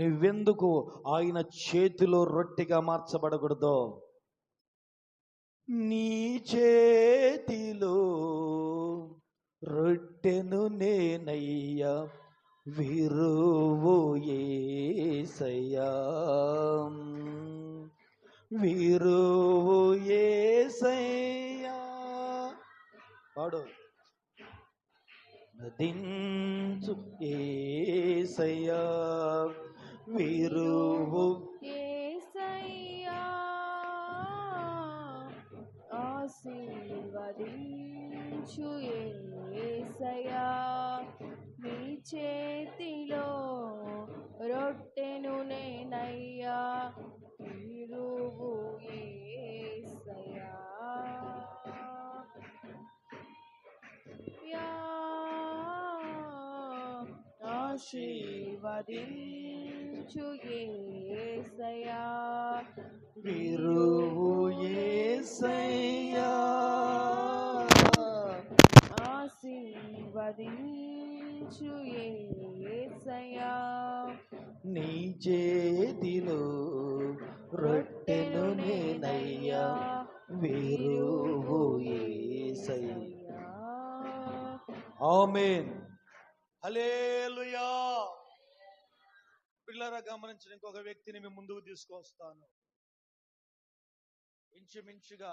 నువ్వెందుకు ఆయన చేతిలో రొట్టెగా మార్చబడకూడదు? నీ చేతిలో రొట్టెను నేనయ్యా, విరువు యేసయ్యా, విరువు యేసయ్యా. పాడు. దించు యేసయ్యా, విరువు యేసయ్యా, ఆశీర్వదించు యేసయ్యా, నీ చేతిలో రొట్టెను నేనయ్యా, విరువు యేసయ్యా, ఆశీర్వదించు యేసయ్యా, విరువు యేసయ్యా, ఆశీర్వదించు యేసయ్యా, నీ చేతిలో రొట్టెను నేనయ్యా, విరువు యేసయ్యా, ఆమేన్. హల్లెలూయా. పిల్లరా గమనించిన ఇంకొక వ్యక్తిని మీ ముందుకు తీసుకొస్తాను. ఇంచుమించుగా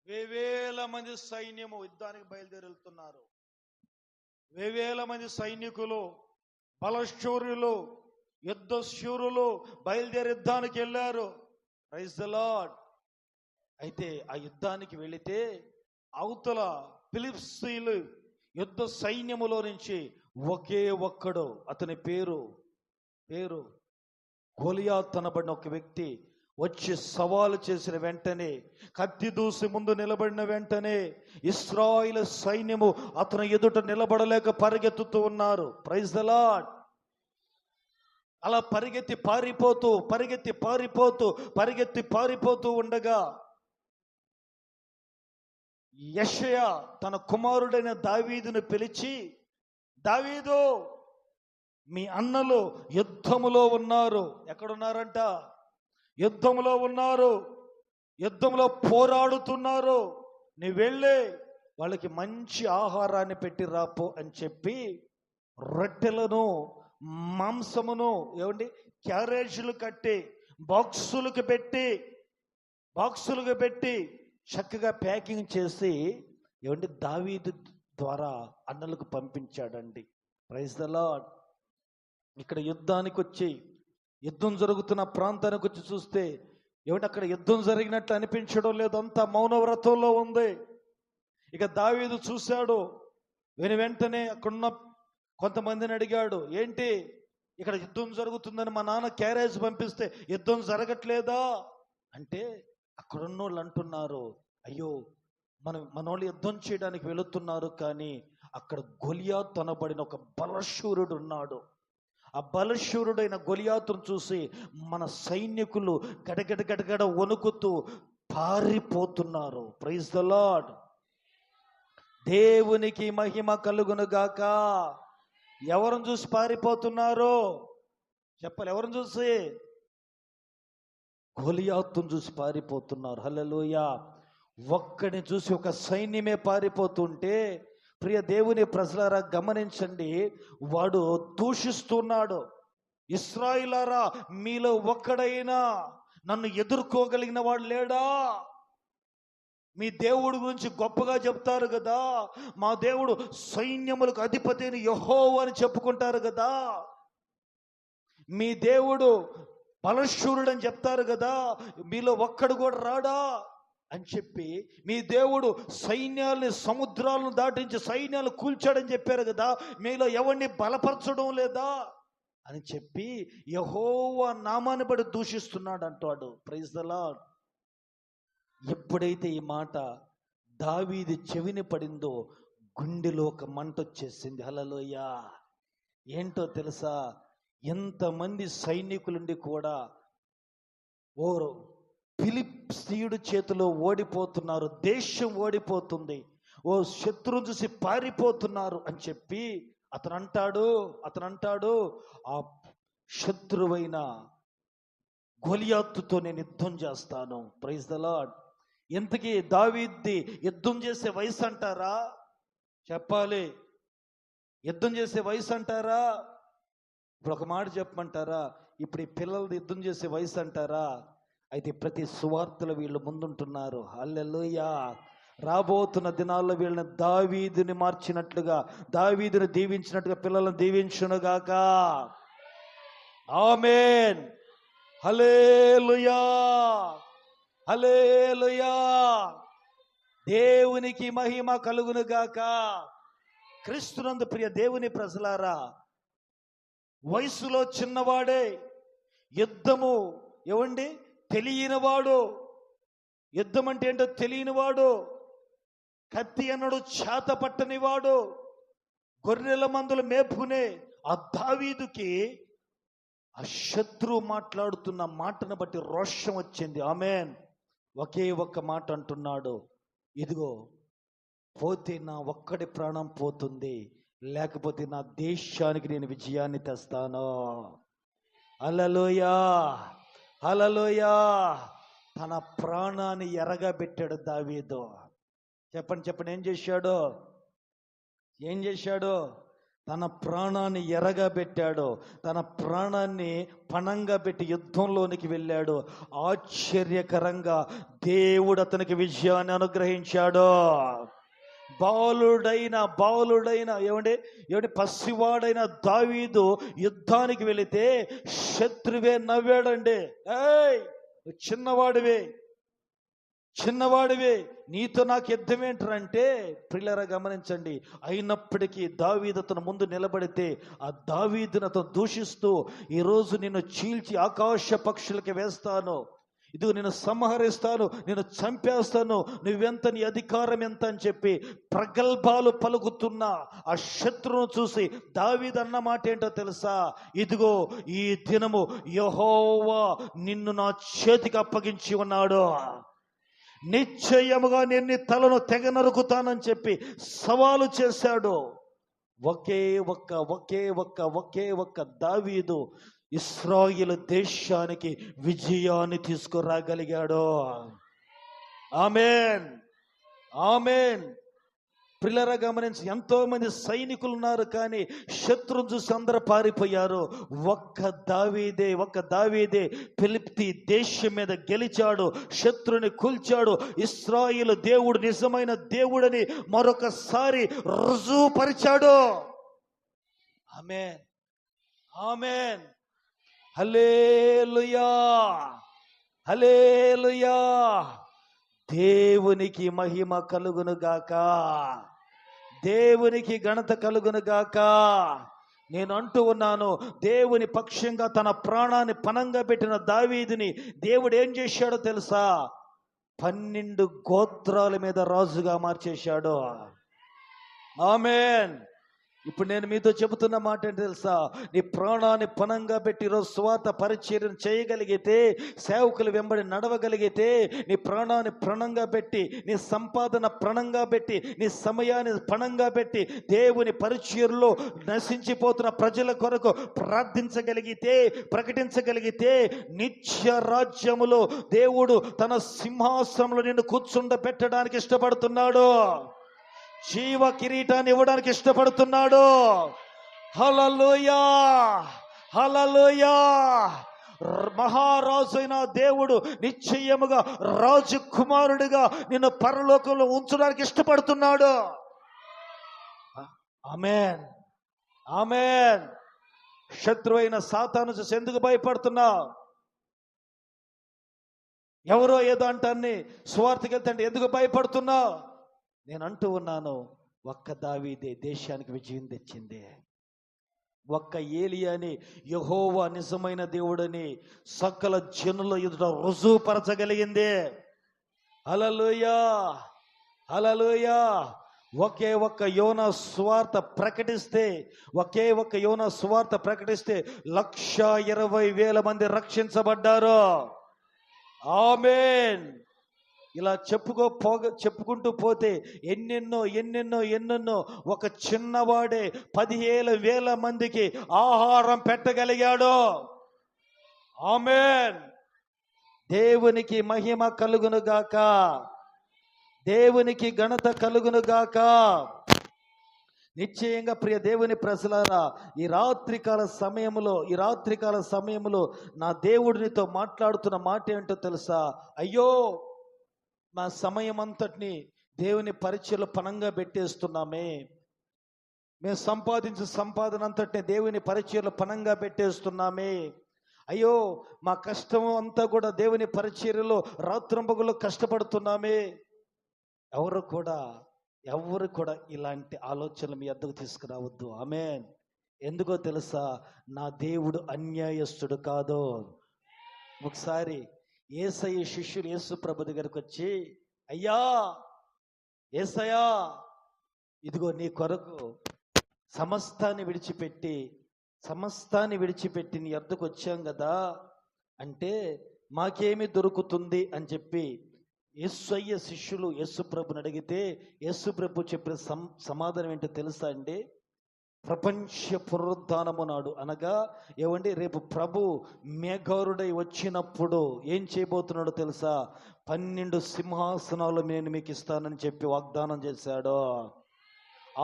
వేవేల మంది సైన్యము యుద్ధానికి బయలుదేరుతున్నారు. వేవేల మంది సైనికులు, బలశూరులు, యుద్ధ శూరులు బయలుదేరి యుద్ధానికి వెళ్ళారు. Praise the Lord. అయితే ఆ యుద్ధానికి వెళితే అవతల ఫిలిష్తీయులు యుద్ధ సైన్యములో నుంచి ఒకే ఒక్కడు, అతని పేరు గొలియాత్ అనబడిన ఒక వ్యక్తి వచ్చి సవాలు చేసిన వెంటనే, కత్తి దూసి ముందు నిలబడిన వెంటనే ఇశ్రాయేలు సైన్యము అతను ఎదుట నిలబడలేక పరిగెత్తుతూ ఉన్నారు. Praise the Lord. అలా పరిగెత్తి పారిపోతూ ఉండగా యెషయా తన కుమారుడైన దావీదును పిలిచి, దావీదు, మీ అన్నలు యుద్ధములో ఉన్నారు. ఎక్కడున్నారంట? యుద్ధములో ఉన్నారు, యుద్ధంలో పోరాడుతున్నారు. నీ వెళ్ళి వాళ్ళకి మంచి ఆహారాన్ని పెట్టి రాపో అని చెప్పి రొట్టెలను, మాంసమును క్యారేజీలు కట్టి బాక్సులకు పెట్టి చక్కగా ప్యాకింగ్ చేసి దావీదు ద్వారా అన్నలకు పంపించాడండి. Praise the lord. ఇక్కడ యుద్ధం జరుగుతున్న ప్రాంతానికి వచ్చి చూస్తే అక్కడ యుద్ధం జరిగినట్లు అనిపించడం లేదు, అంతా మౌనవ్రతంలో ఉంది. ఇక దావీదు చూశాడు. వెంటనే అక్కడున్న కొంతమందిని అడిగాడు, ఏంటి ఇక్కడ యుద్ధం జరుగుతుందని మా నాన్న క్యారేజ్ పంపిస్తే యుద్ధం జరగట్లేదా అంటే, అక్కడున్న వాళ్ళు అంటున్నారు, అయ్యో మనోళ్ళు యుద్ధం చేయడానికి వెళుతున్నారు, కానీ అక్కడ గొలియాతు అనబడిన ఒక బలశూరుడు ఉన్నాడు. ఆ బలశూరుడైన గొలియాతును చూసి మన సైనికులు గడగడ వణుకుతూ పారిపోతున్నారు. Praise the Lord. దేవునికి మహిమ కలుగును గాక. ఎవరిని చూసి పారిపోతున్నారు చెప్పాలి? ఎవరిని చూసి? గొలియాతును చూసి పారిపోతున్నారు. హల్లెలూయా. ఒక్కడిని చూసి ఒక సైన్యమే పారిపోతుంటే, ప్రియ దేవుని ప్రజలారా గమనించండి, వాడు దూషిస్తున్నాడు. ఇశ్రాయేలారా, మీలో ఒక్కడైనా నన్ను ఎదుర్కోగలిగిన వాడు లేడా? మీ దేవుడి గురించి గొప్పగా చెప్తారు కదా, మా దేవుడు సైన్యములకు అధిపతి అని యెహోవా అని చెప్పుకుంటారు కదా, మీ దేవుడు బలశూరుడు అని చెప్తారు కదా, మీలో ఒక్కడు కూడా రాడా అని చెప్పి, మీ దేవుడు సైన్యాల్ని సముద్రాలను దాటించి సైన్యాలు కూల్చాడని చెప్పారు కదా, మీలో ఎవరిని బలపరచడం లేదా అని చెప్పి యెహోవా నామాన్ని బట్టి దూషిస్తున్నాడు అంటాడు. Praise the Lord. ఎప్పుడైతే ఈ మాట దావీదు చెవిని పడిందో గుండెలో ఒక మంట వచ్చేసింది. హల్లెలూయా. ఏంటో తెలుసా? ఎంతమంది సైనికులుండి కూడా ఓ ఫిలిష్తీయుడి చేతిలో ఓడిపోతున్నారు, దేశం ఓడిపోతుంది, ఓ శత్రువు చూసి పారిపోతున్నారు అని చెప్పి అతను అంటాడు ఆ శత్రువైన గొలియాతుతో నేను యుద్ధం చేస్తాను. Praise the Lord. ఇంతకీ దావీద్ది యుద్ధం చేసే వయసు అంటారా? చెప్పాలి. యుద్ధం చేసే వయసు అంటారా? ఇప్పుడు ఒక మాట చెప్పమంటారా? ఇప్పుడు ఈ పిల్లలది యుద్ధం చేసే వయసు అంటారా? అయితే ప్రతి సువార్తలో వీళ్ళు ముందుంటున్నారు. హల్లెలూయా. రాబోతున్న దినాల్లో వీళ్ళని దావీదుని మార్చినట్లుగా, దావీదుని దీవించినట్టుగా పిల్లలను దీవించునుగాక. ఆమేన్. హల్లెలూయా. హల్లెలూయా. దేవునికి మహిమ కలుగునుగాక. క్రీస్తునందు ప్రియ దేవుని ప్రజలారా, వయసులో చిన్నవాడే, యుద్ధము తెలియనివాడు, యుద్ధం అంటే ఏంటో తెలియనివాడు, కత్తి అన్నడు చేత పట్టనివాడు, గొర్రెల మందులు మేపుకునే ఆ దావీదుకి ఆ శత్రువు మాట్లాడుతున్న మాటను బట్టి రోషం వచ్చింది. ఆమేన్. ఒకే ఒక్క మాట అంటున్నాడు, ఇదిగో పోతే నా ఒక్కడి ప్రాణం పోతుంది, లేకపోతే నా దేశానికి నేను విజయాన్ని తెస్తాను. హల్లెలూయా. హల్లెలూయా. తన ప్రాణాన్ని ఎరగబెట్టాడు దావీదు. చెప్పండి ఏం చేశాడు? ఏం చేశాడు? తన ప్రాణాన్ని ఎరగా పెట్టాడు, తన ప్రాణాన్ని పణంగా పెట్టి యుద్ధంలోనికి వెళ్ళాడు. ఆశ్చర్యకరంగా దేవుడు అతనికి విజయాన్ని అనుగ్రహించాడు. బాలుడైన ఏమండి పసివాడైన దావీదు యుద్ధానికి వెళితే శత్రువే నవ్వాడండి. ఏయ్ చిన్నవాడివే నీతో నాకు యుద్ధం ఏంటంటే, ప్రియులారా గమనించండి, అయినప్పటికీ దావీదు అతను ముందు నిలబడితే ఆ దావీదును అతను దూషిస్తూ, ఈరోజు నిన్ను చీల్చి ఆకాశ పక్షులకి వేస్తాను, ఇదిగో నేను సంహరిస్తాను, నేను చంపేస్తాను, నువ్వెంత, నీ అధికారం ఎంత అని చెప్పి ప్రగల్భాలు పలుకుతున్న ఆ శత్రువును చూసి దావీదు అన్న మాట ఏంటో తెలుసా? ఇదిగో ఈ దినము యెహోవా నిన్ను నా చేతికి అప్పగించి ఉన్నాడు, నిశ్చయముగా నేను నీ తలను తెగ నరుకుతానని చెప్పి సవాలు చేశాడు. ఒకే ఒక్క దావీదు ఇశ్రాయేలు దేశానికి విజయాన్ని తీసుకురాగలిగాడు. ఆమేన్, ఆమేన్. ప్రియులారా గమనించి, ఎంతో మంది సైనికులు ఉన్నారు, కానీ శత్రువును చూసి అందరూ పారిపోయారు. ఒక్క దావీదే ఫిలిష్తీ దేశం మీద గెలిచాడు, శత్రుని కూల్చాడు. ఇశ్రాయేలు దేవుడు నిజమైన దేవుడని మరొకసారి రుజువుపరిచాడు. ఆమేన్, ఆమేన్. హల్లెలూయా, హల్లెలూయా. దేవునికి మహిమ కలుగును గాక, దేవునికి ఘనత కలుగును గాక. నేను అంటూ ఉన్నాను, దేవుని పక్షంగా తన ప్రాణాన్ని పణంగా పెట్టిన దావీదుని దేవుడు ఏం చేశాడో తెలుసా? 12 గోత్రాల మీద రాజుగా మార్చేశాడు. ఆమేన్. ఇప్పుడు నేను మీతో చెబుతున్న మాట ఏంటి తెలుసా? నీ ప్రాణాన్ని పణంగా పెట్టి ఈరోజు స్వార్థ పరిచర్యను చేయగలిగితే, సేవకులు వెంబడి నడవగలిగితే, నీ ప్రాణాన్ని పణంగా పెట్టి, నీ సంపాదన పణంగా పెట్టి, నీ సమయాన్ని పణంగా పెట్టి దేవుని పరిచర్యలో నశించిపోతున్న ప్రజల కొరకు ప్రార్థించగలిగితే, ప్రకటించగలిగితే, నిత్య రాజ్యములో దేవుడు తన సింహాసనంలో నిన్ను కూర్చుండబెట్టడానికి ఇష్టపడుతున్నాడు. జీవ కిరీటాన్ని ఇవ్వడానికి ఇష్టపడుతున్నాడు. హల్లెలూయా, హల్లెలూయా. మహారాజు అయిన దేవుడు నిశ్చయముగా రాజకుమారుడిగా నిన్ను పరలోకంలో ఉంచడానికి ఇష్టపడుతున్నాడు. ఆమేన్, ఆమేన్. శత్రువైన సాతాను చూసి ఎందుకు భయపడుతున్నావు? ఎవరో ఏదో అంటాన్ని సువార్తకి వెళ్తే ఎందుకు భయపడుతున్నావు? నేను అంటూ ఉన్నాను, ఒక్క దావీదే దేశానికి విజయం తెచ్చింది. ఒక్క ఏలియాని యెహోవా నిజమైన దేవుడని సకల జనుల ఎదుట రుజువుపరచగలిగింది. హల్లెలూయా, హల్లెలూయా. ఒకే ఒక్క యోనా సువార్త ప్రకటిస్తే 1,20,000 మంది రక్షించబడ్డారు. ఆమేన్. ఇలా చెప్పుకుంటూ పోతే ఎన్నెన్నో ఒక చిన్నవాడే 17,000 మందికి ఆహారం పెట్టగలిగాడు. ఆమేన్. దేవునికి మహిమ కలుగును గాక, దేవునికి ఘనత కలుగును గాక. నిశ్చయంగా ప్రియ దేవుని ప్రజలారా, ఈ రాత్రికాల సమయంలో నా దేవుడినితో మాట్లాడుతున్న మాట ఏంటో తెలుసా? అయ్యో, మా సమయం అంతటిని దేవుని పరిచయలో పణంగా పెట్టేస్తున్నామే. మేము సంపాదించే సంపాదన అంతటిని దేవుని పరిచయలో పణంగా పెట్టేస్తున్నామే. అయ్యో, మా కష్టం అంతా కూడా దేవుని పరిచర్యలో రాత్రింబగుల్లో కష్టపడుతున్నామే. ఎవరు కూడా ఇలాంటి ఆలోచనలు మీ వద్దకు తీసుకురావద్దు. ఆమేన్. ఎందుకో తెలుసా? నా దేవుడు అన్యాయస్తుడు కాదు. ఒకసారి యేసయ్య శిష్యులు యేసు ప్రభు దగ్గరకు వచ్చి, అయ్యా యేసయ్యా, ఇదిగో నీ కొరకు సమస్తాన్ని విడిచిపెట్టి నీ వద్దకు వచ్చాం కదా అంటే, మాకేమి దొరుకుతుంది అని చెప్పి యేసయ్య శిష్యులు యేసు ప్రభుని అడిగితే, యేసు ప్రభు చెప్పిన సమాధానం ఏంటో తెలుసా అండి? ప్రపంచ పునరుద్ధానము నాడు, అనగా రేపు ప్రభు మేఘారుడై వచ్చినప్పుడు ఏం చేయబోతున్నాడో తెలుసా? 12 సింహాసనాలు నేను మీకు ఇస్తానని చెప్పి వాగ్దానం చేశాడు.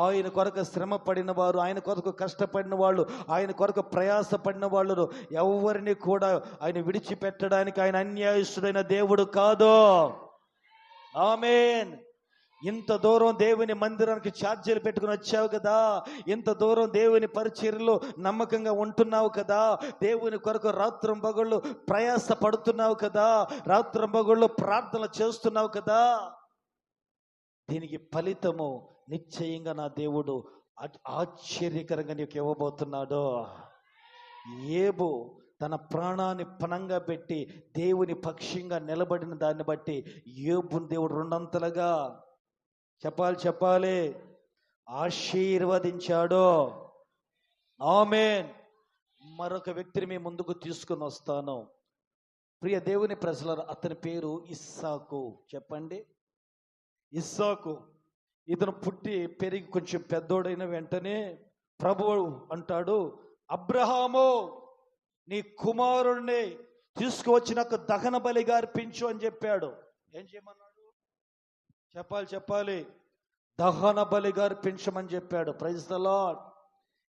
ఆయన కొరకు శ్రమ పడిన వారు, ఆయన కొరకు కష్టపడిన వాళ్ళు, ఆయన కొరకు ప్రయాసపడిన వాళ్ళు ఎవరిని కూడా ఆయన విడిచిపెట్టడానికి ఆయన అన్యాయస్తుడైన దేవుడు కాదు. ఆమేన్. ఇంత దూరం దేవుని మందిరానికి ఛార్జీలు పెట్టుకుని వచ్చావు కదా, ఇంత దూరం దేవుని పరిచర్యలో నమ్మకంగా ఉంటున్నావు కదా, దేవుని కొరకు రాత్రింబగళ్ళు ప్రయాస పడుతున్నావు కదా, రాత్రింబగళ్ళు ప్రార్థనలు చేస్తున్నావు కదా, దీనికి ఫలితము నిశ్చయంగా నా దేవుడు ఆశ్చర్యకరంగా నీకు ఇవ్వబోతున్నాడు. ఏబు తన ప్రాణాన్ని పణంగా పెట్టి దేవుని పక్షంగా నిలబడిన దాన్ని బట్టి యోబుని దేవుడు రెండంతలుగా చెప్పాలి ఆశీర్వదించాడు. ఆమేన్. మరొక వ్యక్తిని మీ ముందుకు తీసుకుని వస్తాను. ప్రియ దేవుని ప్రజలారా, అతని పేరు ఇస్సాకు. చెప్పండి, ఇస్సాకు. ఇతను పుట్టి పెరిగి కొంచెం పెద్దోడైన వెంటనే ప్రభువు అంటాడు, అబ్రహాము నీ కుమారుణ్ణి తీసుకువచ్చి నాకు దహన బలిగా అర్పించు అని చెప్పాడు. ఏం చేయమన్నాడు? చెప్పాలి దహన బలిగా అర్పించమని చెప్పాడు. Praise the Lord.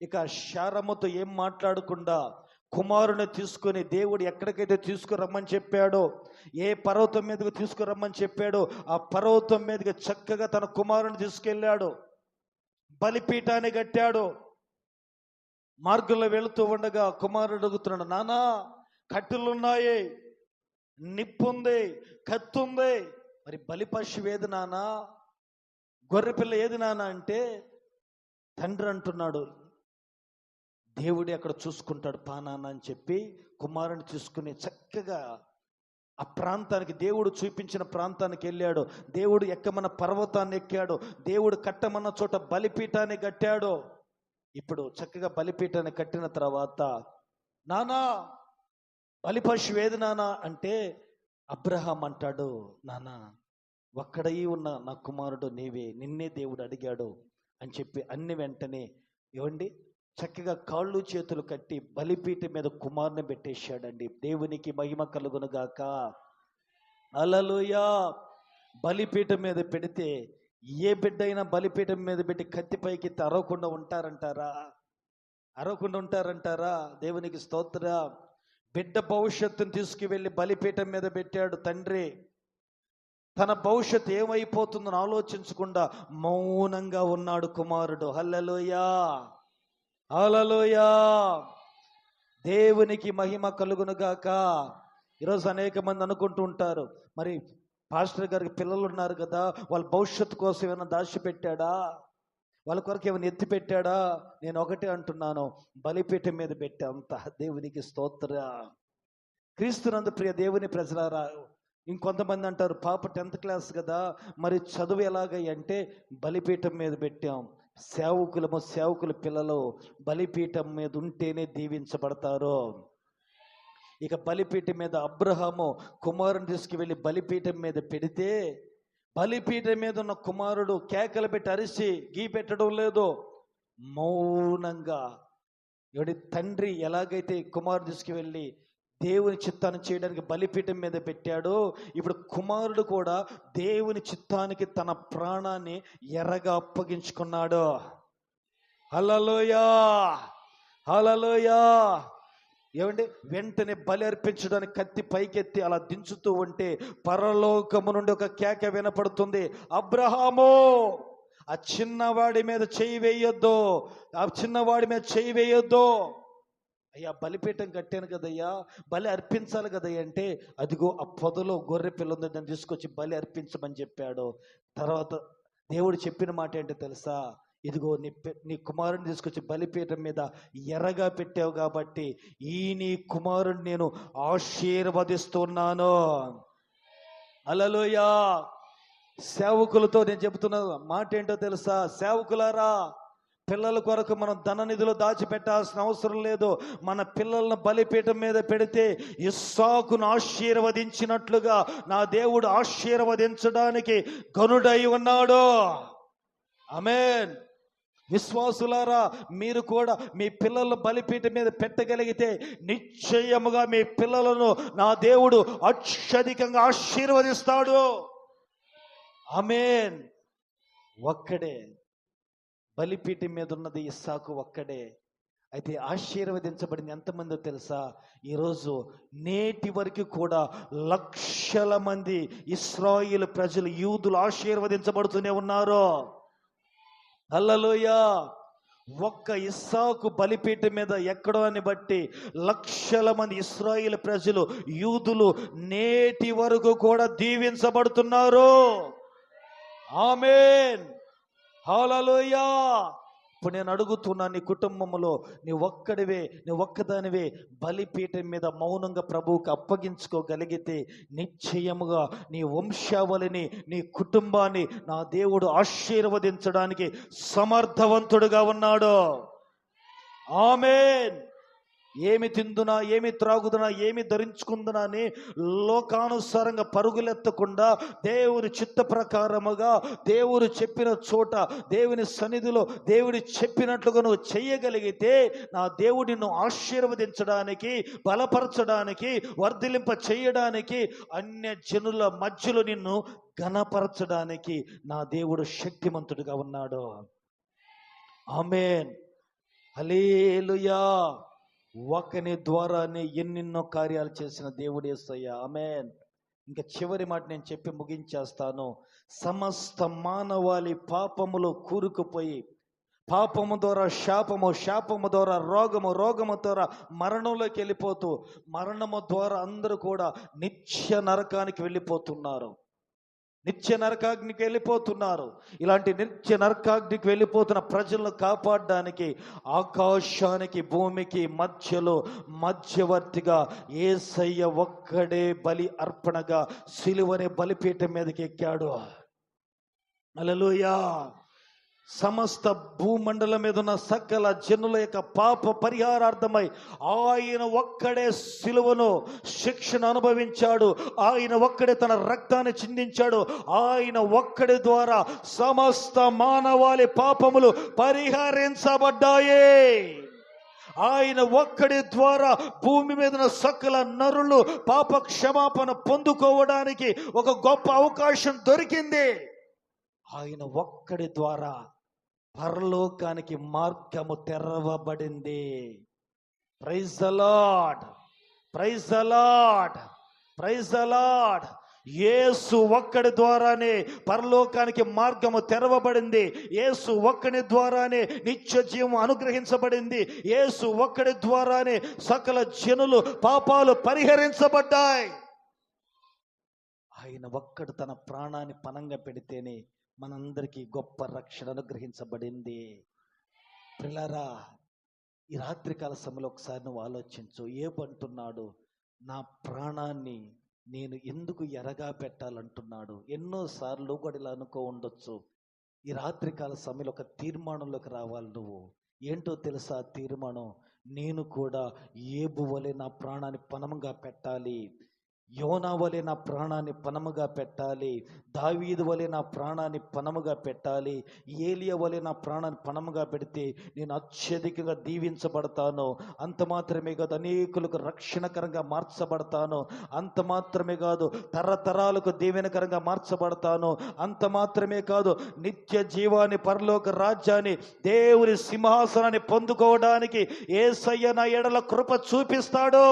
ఇక శారమ్మతో ఏం మాట్లాడకుండా కుమారుని తీసుకుని దేవుడు ఎక్కడికైతే తీసుకురమ్మని చెప్పాడో, ఏ పర్వతం మీదకి తీసుకురమ్మని చెప్పాడో ఆ పర్వతం మీదకి చక్కగా తన కుమారుని తీసుకెళ్ళాడు. బలిపీఠాన్ని కట్టాడు. మార్గంలో వెళుతూ ఉండగా కుమారుడు అడుగుతున్నాడు, నానా కట్టెలున్నాయి, నిప్పుంది, కత్తుంది, మరి బలి పశువు ఏది నానా, గొర్రెపిల్ల ఏది నానా అంటే తండ్రి అంటున్నాడు, దేవుడే అక్కడ చూసుకుంటాడు పానాన్న అని చెప్పి కుమారుని తీసుకుని చక్కగా ఆ ప్రాంతానికి, దేవుడు చూపించిన ప్రాంతానికి వెళ్ళాడు. దేవుడు ఎక్కమన్న పర్వతాన్ని ఎక్కాడు. దేవుడు కట్టమన్న చోట బలిపీఠాన్ని కట్టాడు. ఇప్పుడు చక్కగా బలిపీఠాన్ని కట్టిన తర్వాత, నానా బలి పశువు ఏది నానా అంటే అబ్రహాం అంటాడు, నానా ఒక్కడై ఉన్న నా కుమారుడు నీవే, నిన్నే దేవుడు అడిగాడు అని చెప్పి అన్ని వెంటనే ఇవ్వండి చక్కగా కాళ్ళు చేతులు కట్టి బలిపీఠం మీద కుమారుని పెట్టేశాడండి. దేవునికి మహిమ కలుగునుగాక. హల్లెలూయా. బలిపీఠం మీద పెడితే ఏ బిడ్డ అయినా బలిపీఠం మీద పెట్టి కత్తిపైకి అరవకుండా ఉంటారంటారా? దేవునికి స్తోత్ర. బిడ్డ భవిష్యత్తును తీసుకువెళ్ళి బలిపీఠం మీద పెట్టాడు తండ్రి. తన భవిష్యత్తు ఏమైపోతుందని ఆలోచించకుండా మౌనంగా ఉన్నాడు కుమారుడు. హల్లెలూయా, హల్లెలూయా. దేవునికి మహిమ కలుగునుగాక. ఈరోజు అనేక మంది అనుకుంటూ ఉంటారు, మరి పాస్టర్ గారికి పిల్లలు ఉన్నారు కదా, వాళ్ళ భవిష్యత్తు కోసం ఏమైనా దాచిపెట్టాడా, వాళ్ళ కొరకు ఏమైనా ఎత్తి పెట్టాడా? నేను ఒకటే అంటున్నాను, బలిపీఠం మీద పెట్టే అంత. దేవునికి స్తోత్ర. క్రీస్తునందు ప్రియ దేవుని ప్రజలారా, ఇంకొంతమంది అంటారు పాప 10th క్లాస్ కదా, మరి చదువు ఎలాగంటే బలిపీఠం మీద పెట్టాం. సేవకుల పిల్లలు బలిపీఠం మీద ఉంటేనే దీవించబడతారు. ఇక బలిపీఠం మీద అబ్రహాము కుమారుని తీసుకువెళ్ళి బలిపీఠం మీద పెడితే, బలిపీఠం మీద ఉన్న కుమారుడు కేకలు పెట్టి అరిసి గీ పెట్టడం లేదు, మౌనంగా. ఎవడి తండ్రి ఎలాగైతే కుమారుడు తీసుకువెళ్ళి దేవుని చిత్తాన్ని చేయడానికి బలిపీఠం మీద పెట్టాడో, ఇప్పుడు కుమారుడు కూడా దేవుని చిత్తానికి తన ప్రాణాన్ని ఎర్రగా అప్పగించుకున్నాడు. హల్లెలూయా, హల్లెలూయా. ఏమండి, వెంటనే బలి అర్పించడానికి కత్తి పైకెత్తి అలా దించుతూ ఉంటే పరలోకము నుండి ఒక కేక వినపడుతుంది, అబ్రహాము ఆ చిన్నవాడి మీద చేయి వేయొద్దు, ఆ చిన్నవాడి మీద చేయి వేయొద్దు. అయ్యా బలిపీఠం కట్టాను కదయ్యా, బలి అర్పించాలి కదయ్యా అంటే, అదిగో ఆ పొదలో గొర్రె పిల్ల ఉంది, దాన్ని తీసుకొచ్చి బలి అర్పించమని చెప్పాడు. తర్వాత దేవుడు చెప్పిన మాట ఏంటో తెలుసా? ఇదిగో నీ కుమారుని తీసుకొచ్చి బలిపీఠం మీద ఎర్రగా పెట్టావు కాబట్టి ఈ నీ కుమారుని నేను ఆశీర్వదిస్తున్నాను. హల్లెలూయా. సేవకులతో నేను చెబుతున్న మాట ఏంటో తెలుసా? సేవకులారా, పిల్లల కొరకు మనం ధన నిధులు దాచిపెట్టాల్సిన అవసరం లేదు. మన పిల్లలను బలిపీఠం మీద పెడితే ఇస్సాకును ఆశీర్వదించినట్లుగా నా దేవుడు ఆశీర్వదించడానికి గనుడై ఉన్నాడు. ఆమేన్. విశ్వాసులారా, మీరు కూడా మీ పిల్లలను బలిపీఠం మీద పెట్టగలిగితే నిశ్చయముగా మీ పిల్లలను నా దేవుడు అత్యధికంగా ఆశీర్వదిస్తాడు. ఆమేన్. ఒక్కడే బలిపీఠం మీద ఉన్నది ఇస్సాకు ఒక్కడే. అయితే ఆశీర్వదించబడింది ఎంతమందో తెలుసా? ఈరోజు నేటి వరకు కూడా లక్షల మంది ఇశ్రాయేలు ప్రజలు, యూదులు ఆశీర్వదించబడుతూనే ఉన్నారు. హల్లెలూయా. ఒక్క ఇస్సాకు బలిపీఠం మీద ఎక్కడో అని బట్టి లక్షల మంది ఇశ్రాయేలు ప్రజలు, యూదులు నేటి వరకు కూడా దీవించబడుతున్నారు. ఆమేన్, హల్లెలూయా. ఇప్పుడు నేను అడుగుతున్నా, నీ కుటుంబంలో నీ ఒక్కదానివే బలిపీఠం మీద మౌనంగా ప్రభువుకి అప్పగించుకోగలిగితే నిశ్చయముగా నీ వంశావళిని, నీ కుటుంబాన్ని నా దేవుడు ఆశీర్వదించడానికి సమర్థవంతుడుగా ఉన్నాడు. ఆమేన్. ఏమి తిందునా, ఏమి త్రాగుదునా, ఏమి ధరించుకుందునా అని లోకానుసారంగా పరుగులెత్తకుండా దేవుని చిత్త ప్రకారముగా దేవుడు చెప్పిన చోట, దేవుని సన్నిధిలో దేవుడి చెప్పినట్లుగా నువ్వు చేయగలిగితే నా దేవుడు నిన్ను ఆశీర్వదించడానికి, బలపరచడానికి, వర్ధిలింప చేయడానికి, అన్య జనుల మధ్యలో నిన్ను ఘనపరచడానికి నా దేవుడు శక్తిమంతుడిగా ఉన్నాడు. ఆమేన్, హల్లెలూయా. ఒకని ద్వారానే ఎన్నెన్నో కార్యాలు చేసిన దేవుడు యేసయ్య. ఆమేన్. ఇంకా చివరి మాట నేను చెప్పి ముగించేస్తాను. సమస్త మానవాళి పాపములో కూరుకుపోయి, పాపము ద్వారా శాపము, శాపము ద్వారా రోగము, రోగము ద్వారా మరణంలోకి వెళ్ళిపోతూ, మరణము ద్వారా అందరూ కూడా నిత్య నరకానికి వెళ్ళిపోతున్నారు. నిత్య నరకాగ్నికి వెళ్ళిపోతున్నారు. ఇలాంటి నిత్య నరకాగ్నికి వెళ్ళిపోతున్న ప్రజలను కాపాడడానికి ఆకాశానికి భూమికి మధ్యలో మధ్యవర్తిగా యేసయ్య ఒక్కడే బలి అర్పణగా సిలువనే బలిపీఠం మీదకి ఎక్కాడు. హల్లెలూయా. సమస్త భూమండలం మీద ఉన్న సకల జనుల యొక్క పాప పరిహారార్థమై ఆయన ఒక్కడే సిలువను శిక్షను అనుభవించాడు. ఆయన ఒక్కడే తన రక్తాన్ని చిందించాడు. ఆయన ఒక్కడి ద్వారా సమస్త మానవాళి పాపములు పరిహరించబడ్డాయి. ఆయన ఒక్కడి ద్వారా భూమి మీద ఉన్న సకల నరులు పాప క్షమాపణ పొందుకోవడానికి ఒక గొప్ప అవకాశం దొరికింది. ఆయన ఒక్కడి ద్వారా పరలోకానికి మార్గము తెరవబడింది. Praise the Lord, praise the Lord, praise the Lord. యేసు ఒక్కడి ద్వారానే పరలోకానికి మార్గము తెరవబడింది. యేసు ఒక్కడి ద్వారానే నిత్య జీవం అనుగ్రహించబడింది. యేసు ఒక్కడి ద్వారానే సకల జనులు పాపాలు పరిహరించబడ్డాయి. ఆయన ఒక్కడు తన ప్రాణాన్ని పణంగా పెడితేనే మనందరికీ గొప్ప రక్షణ అనుగ్రహించబడింది. ప్రియులారా, ఈ రాత్రికాల సమయంలో ఒకసారి నువ్వు ఆలోచించు. ఏమంటున్నాడు? నా ప్రాణాన్ని నేను ఎందుకు ఎరగా పెట్టాలంటున్నాడు. ఎన్నోసార్లు కూడా ఇలా అనుకో ఉండొచ్చు. ఈ రాత్రికాల సమయంలో ఒక తీర్మానంలోకి రావాలి నువ్వు. ఏంటో తెలుసా తీర్మానం? నేను కూడా ఏబు వలె నా ప్రాణాన్ని పణముగా పెట్టాలి. యోనా వలె నా ప్రాణాన్ని పణముగా పెట్టాలి. దావీదు వలె నా ప్రాణాన్ని పణముగా పెట్టాలి. ఏలియా వలె నా ప్రాణాన్ని పణముగా పెడితే నేను అత్యధికంగా దీవించబడతాను. అంత మాత్రమే కాదు, అనేకులకు రక్షణకరంగా మార్చబడతాను. అంత మాత్రమే కాదు, తరతరాలకు దీవెనకరంగా మార్చబడతాను. అంత మాత్రమే కాదు, నిత్య జీవాన్ని, పరలోక రాజ్యాన్ని, దేవుని సింహాసనాన్ని పొందుకోవడానికి యేసయ్య నా ఎడల కృప చూపిస్తాడు.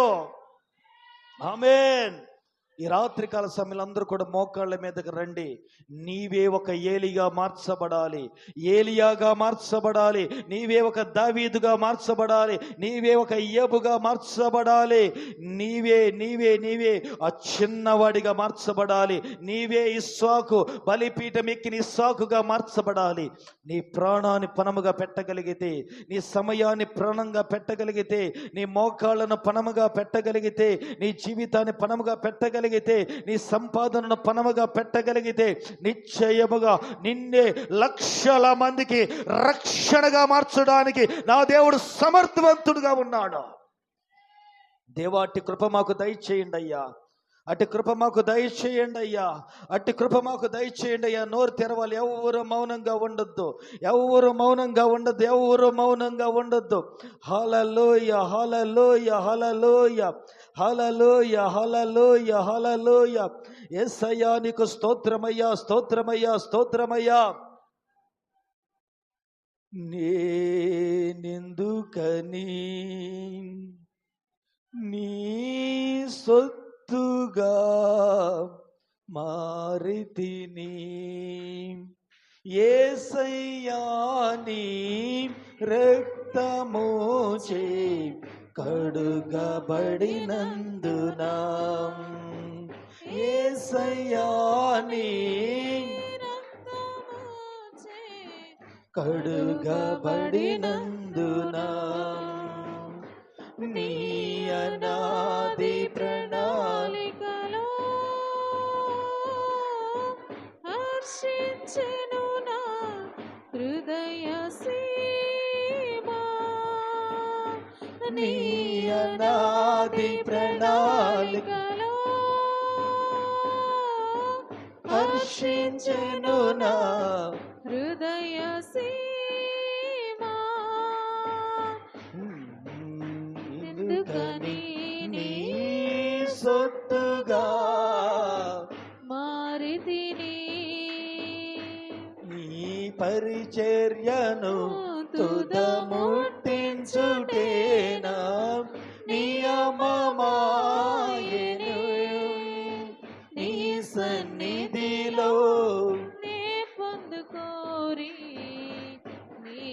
ఆమేన్. ఈ రాత్రికాల సమయంలో అందరూ కూడా మోకాళ్ళ మీదకి రండి. నీవే ఒక ఏలిగా మార్చబడాలి, ఏలియాగా మార్చబడాలి. నీవే ఒక దావీదుగా మార్చబడాలి. నీవే ఒక యోబుగా మార్చబడాలి. నీవే నీవే నీవే ఆ చిన్నవాడిగా మార్చబడాలి. నీవే ఇస్సాకు, బలిపీఠం ఎక్కిన ఇస్సాకుగా మార్చబడాలి. నీ ప్రాణాన్ని పణముగా పెట్టగలిగితే, నీ సమయాన్ని ప్రాణంగా పెట్టగలిగితే, నీ మోకాళ్ళను పణముగా పెట్టగలిగితే, నీ జీవితాన్ని పణముగా పెట్టగలిగితే, నీ సంపాదనను పణముగా పెట్టగలిగితే నిశ్చయముగా నిన్నే లక్షల మందికి రక్షణగా మార్చడానికి నా దేవుడు సమర్థవంతుడుగా ఉన్నాడు. దేవాటి కృప మాకు దయచేయండి అయ్యా. అట్టి కృప మాకు దయచేయండి అయ్యా. అట్టి కృప మాకు దయచేయండి అయ్యా. నోరు తెరవాలి. ఎవరు మౌనంగా ఉండొద్దు, ఎవరు మౌనంగా ఉండొద్దు, ఎవరు మౌనంగా ఉండొద్దు. హల్లెలూయా, హల్లెలూయా, హల్లెలూయా, హల్లెలూయా, హల్లెలూయా, హల్లెలూయా. యేసయ్యా నీకు స్తోత్రమయ్యా, స్తోత్రమయ్యా, స్తోత్రమయ్యా. నేనెందుకని నీ సొత్తుగా మారితిని, యేసయ్యా నీ రక్తముచే కడుగబడినందున, యేసయ్యా నీ కడుగబడినందున, నీ అనాది ప్రణాళికలో హర్షించెను నా హృదయ సీమా. నీ అనాది ప్రణాళికలో హర్షించెను నా హృదయ సీమా. ఎందుకని నీ సొత్తుగా మారితిని, నీ పరిచర్యను తుదముట్టించుటేనా నియమమాయెను, నీ సన్నిధిలో నే పొందుకోరి నీ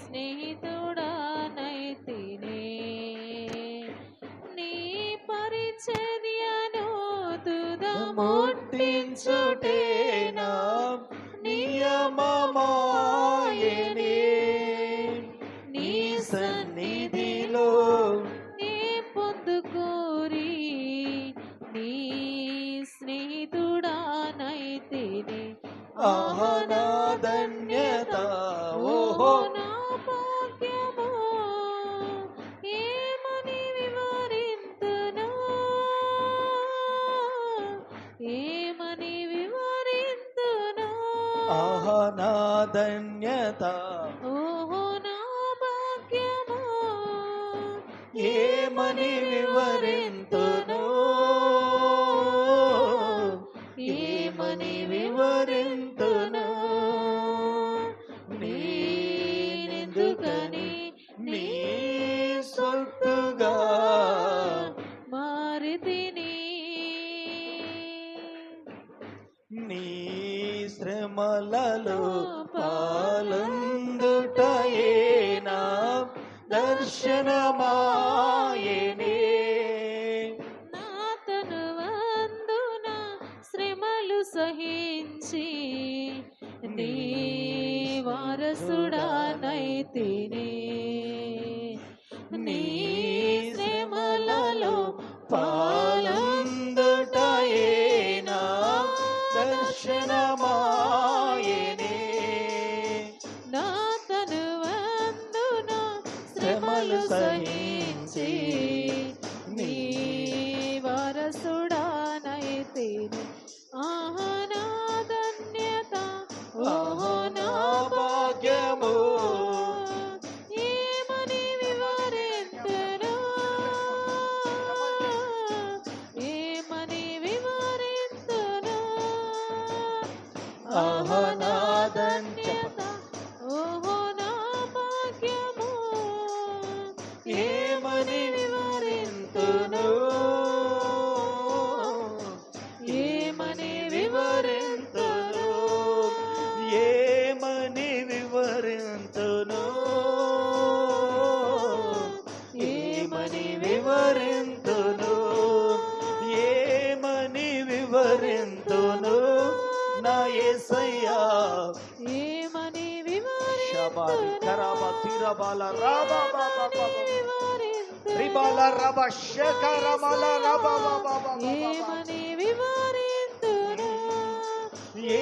స్నేహితుడానైతినే. నీ పరిచర్యను ముట్టించుటేనా నియమమాయెనే, నీ సన్నిధిలో నే పొందుకోరి నీ స్నేహితుడానైతినే. ఆహా నా ధన్యత, ఓహో నా భాగ్యము, ఏమని వివరింతును, ఏమని వివరింతును. ఆహా నా ధన్యత, ఓహో నా భాగ్యము, ఏమని వివరింతును, ఏమని వివరింతును. నేనెందుకని నీ సొత్తుగా మారితిని. నీ శ్రమలలో పాలందుటయేనా దర్శనమాయెనే, నా తనువందున శ్రమలు సహించి నీ వారసుడానైతిని. నీ శ్రమలలో పాలందుటయేనా దర్శనమాయెనే, నా తనువందున శ్రమలు సహించి నీ వారసుడానైతిని. ఆహా నా ధన్యత, ఓహో నా భాగ్యము, ఏమని వివరింతును, ఏమని వివరింతును. ఆహా నా ధన్యత, ఓహో నా భాగ్యము, ఏమని వివరింతును, ఏమని వివరింతును, ఏమని వివరింతును, ఏమని వివరింతును, ఏమని వివరింతును నా యేసయ్యా. ఏమని వివరింతును, శబారి కరాబా తిరబాల రాబా బాబా బాబా రిబాల రబా శకరమల రబా బాబా బాబా ఏమని వివరింతును, ఏ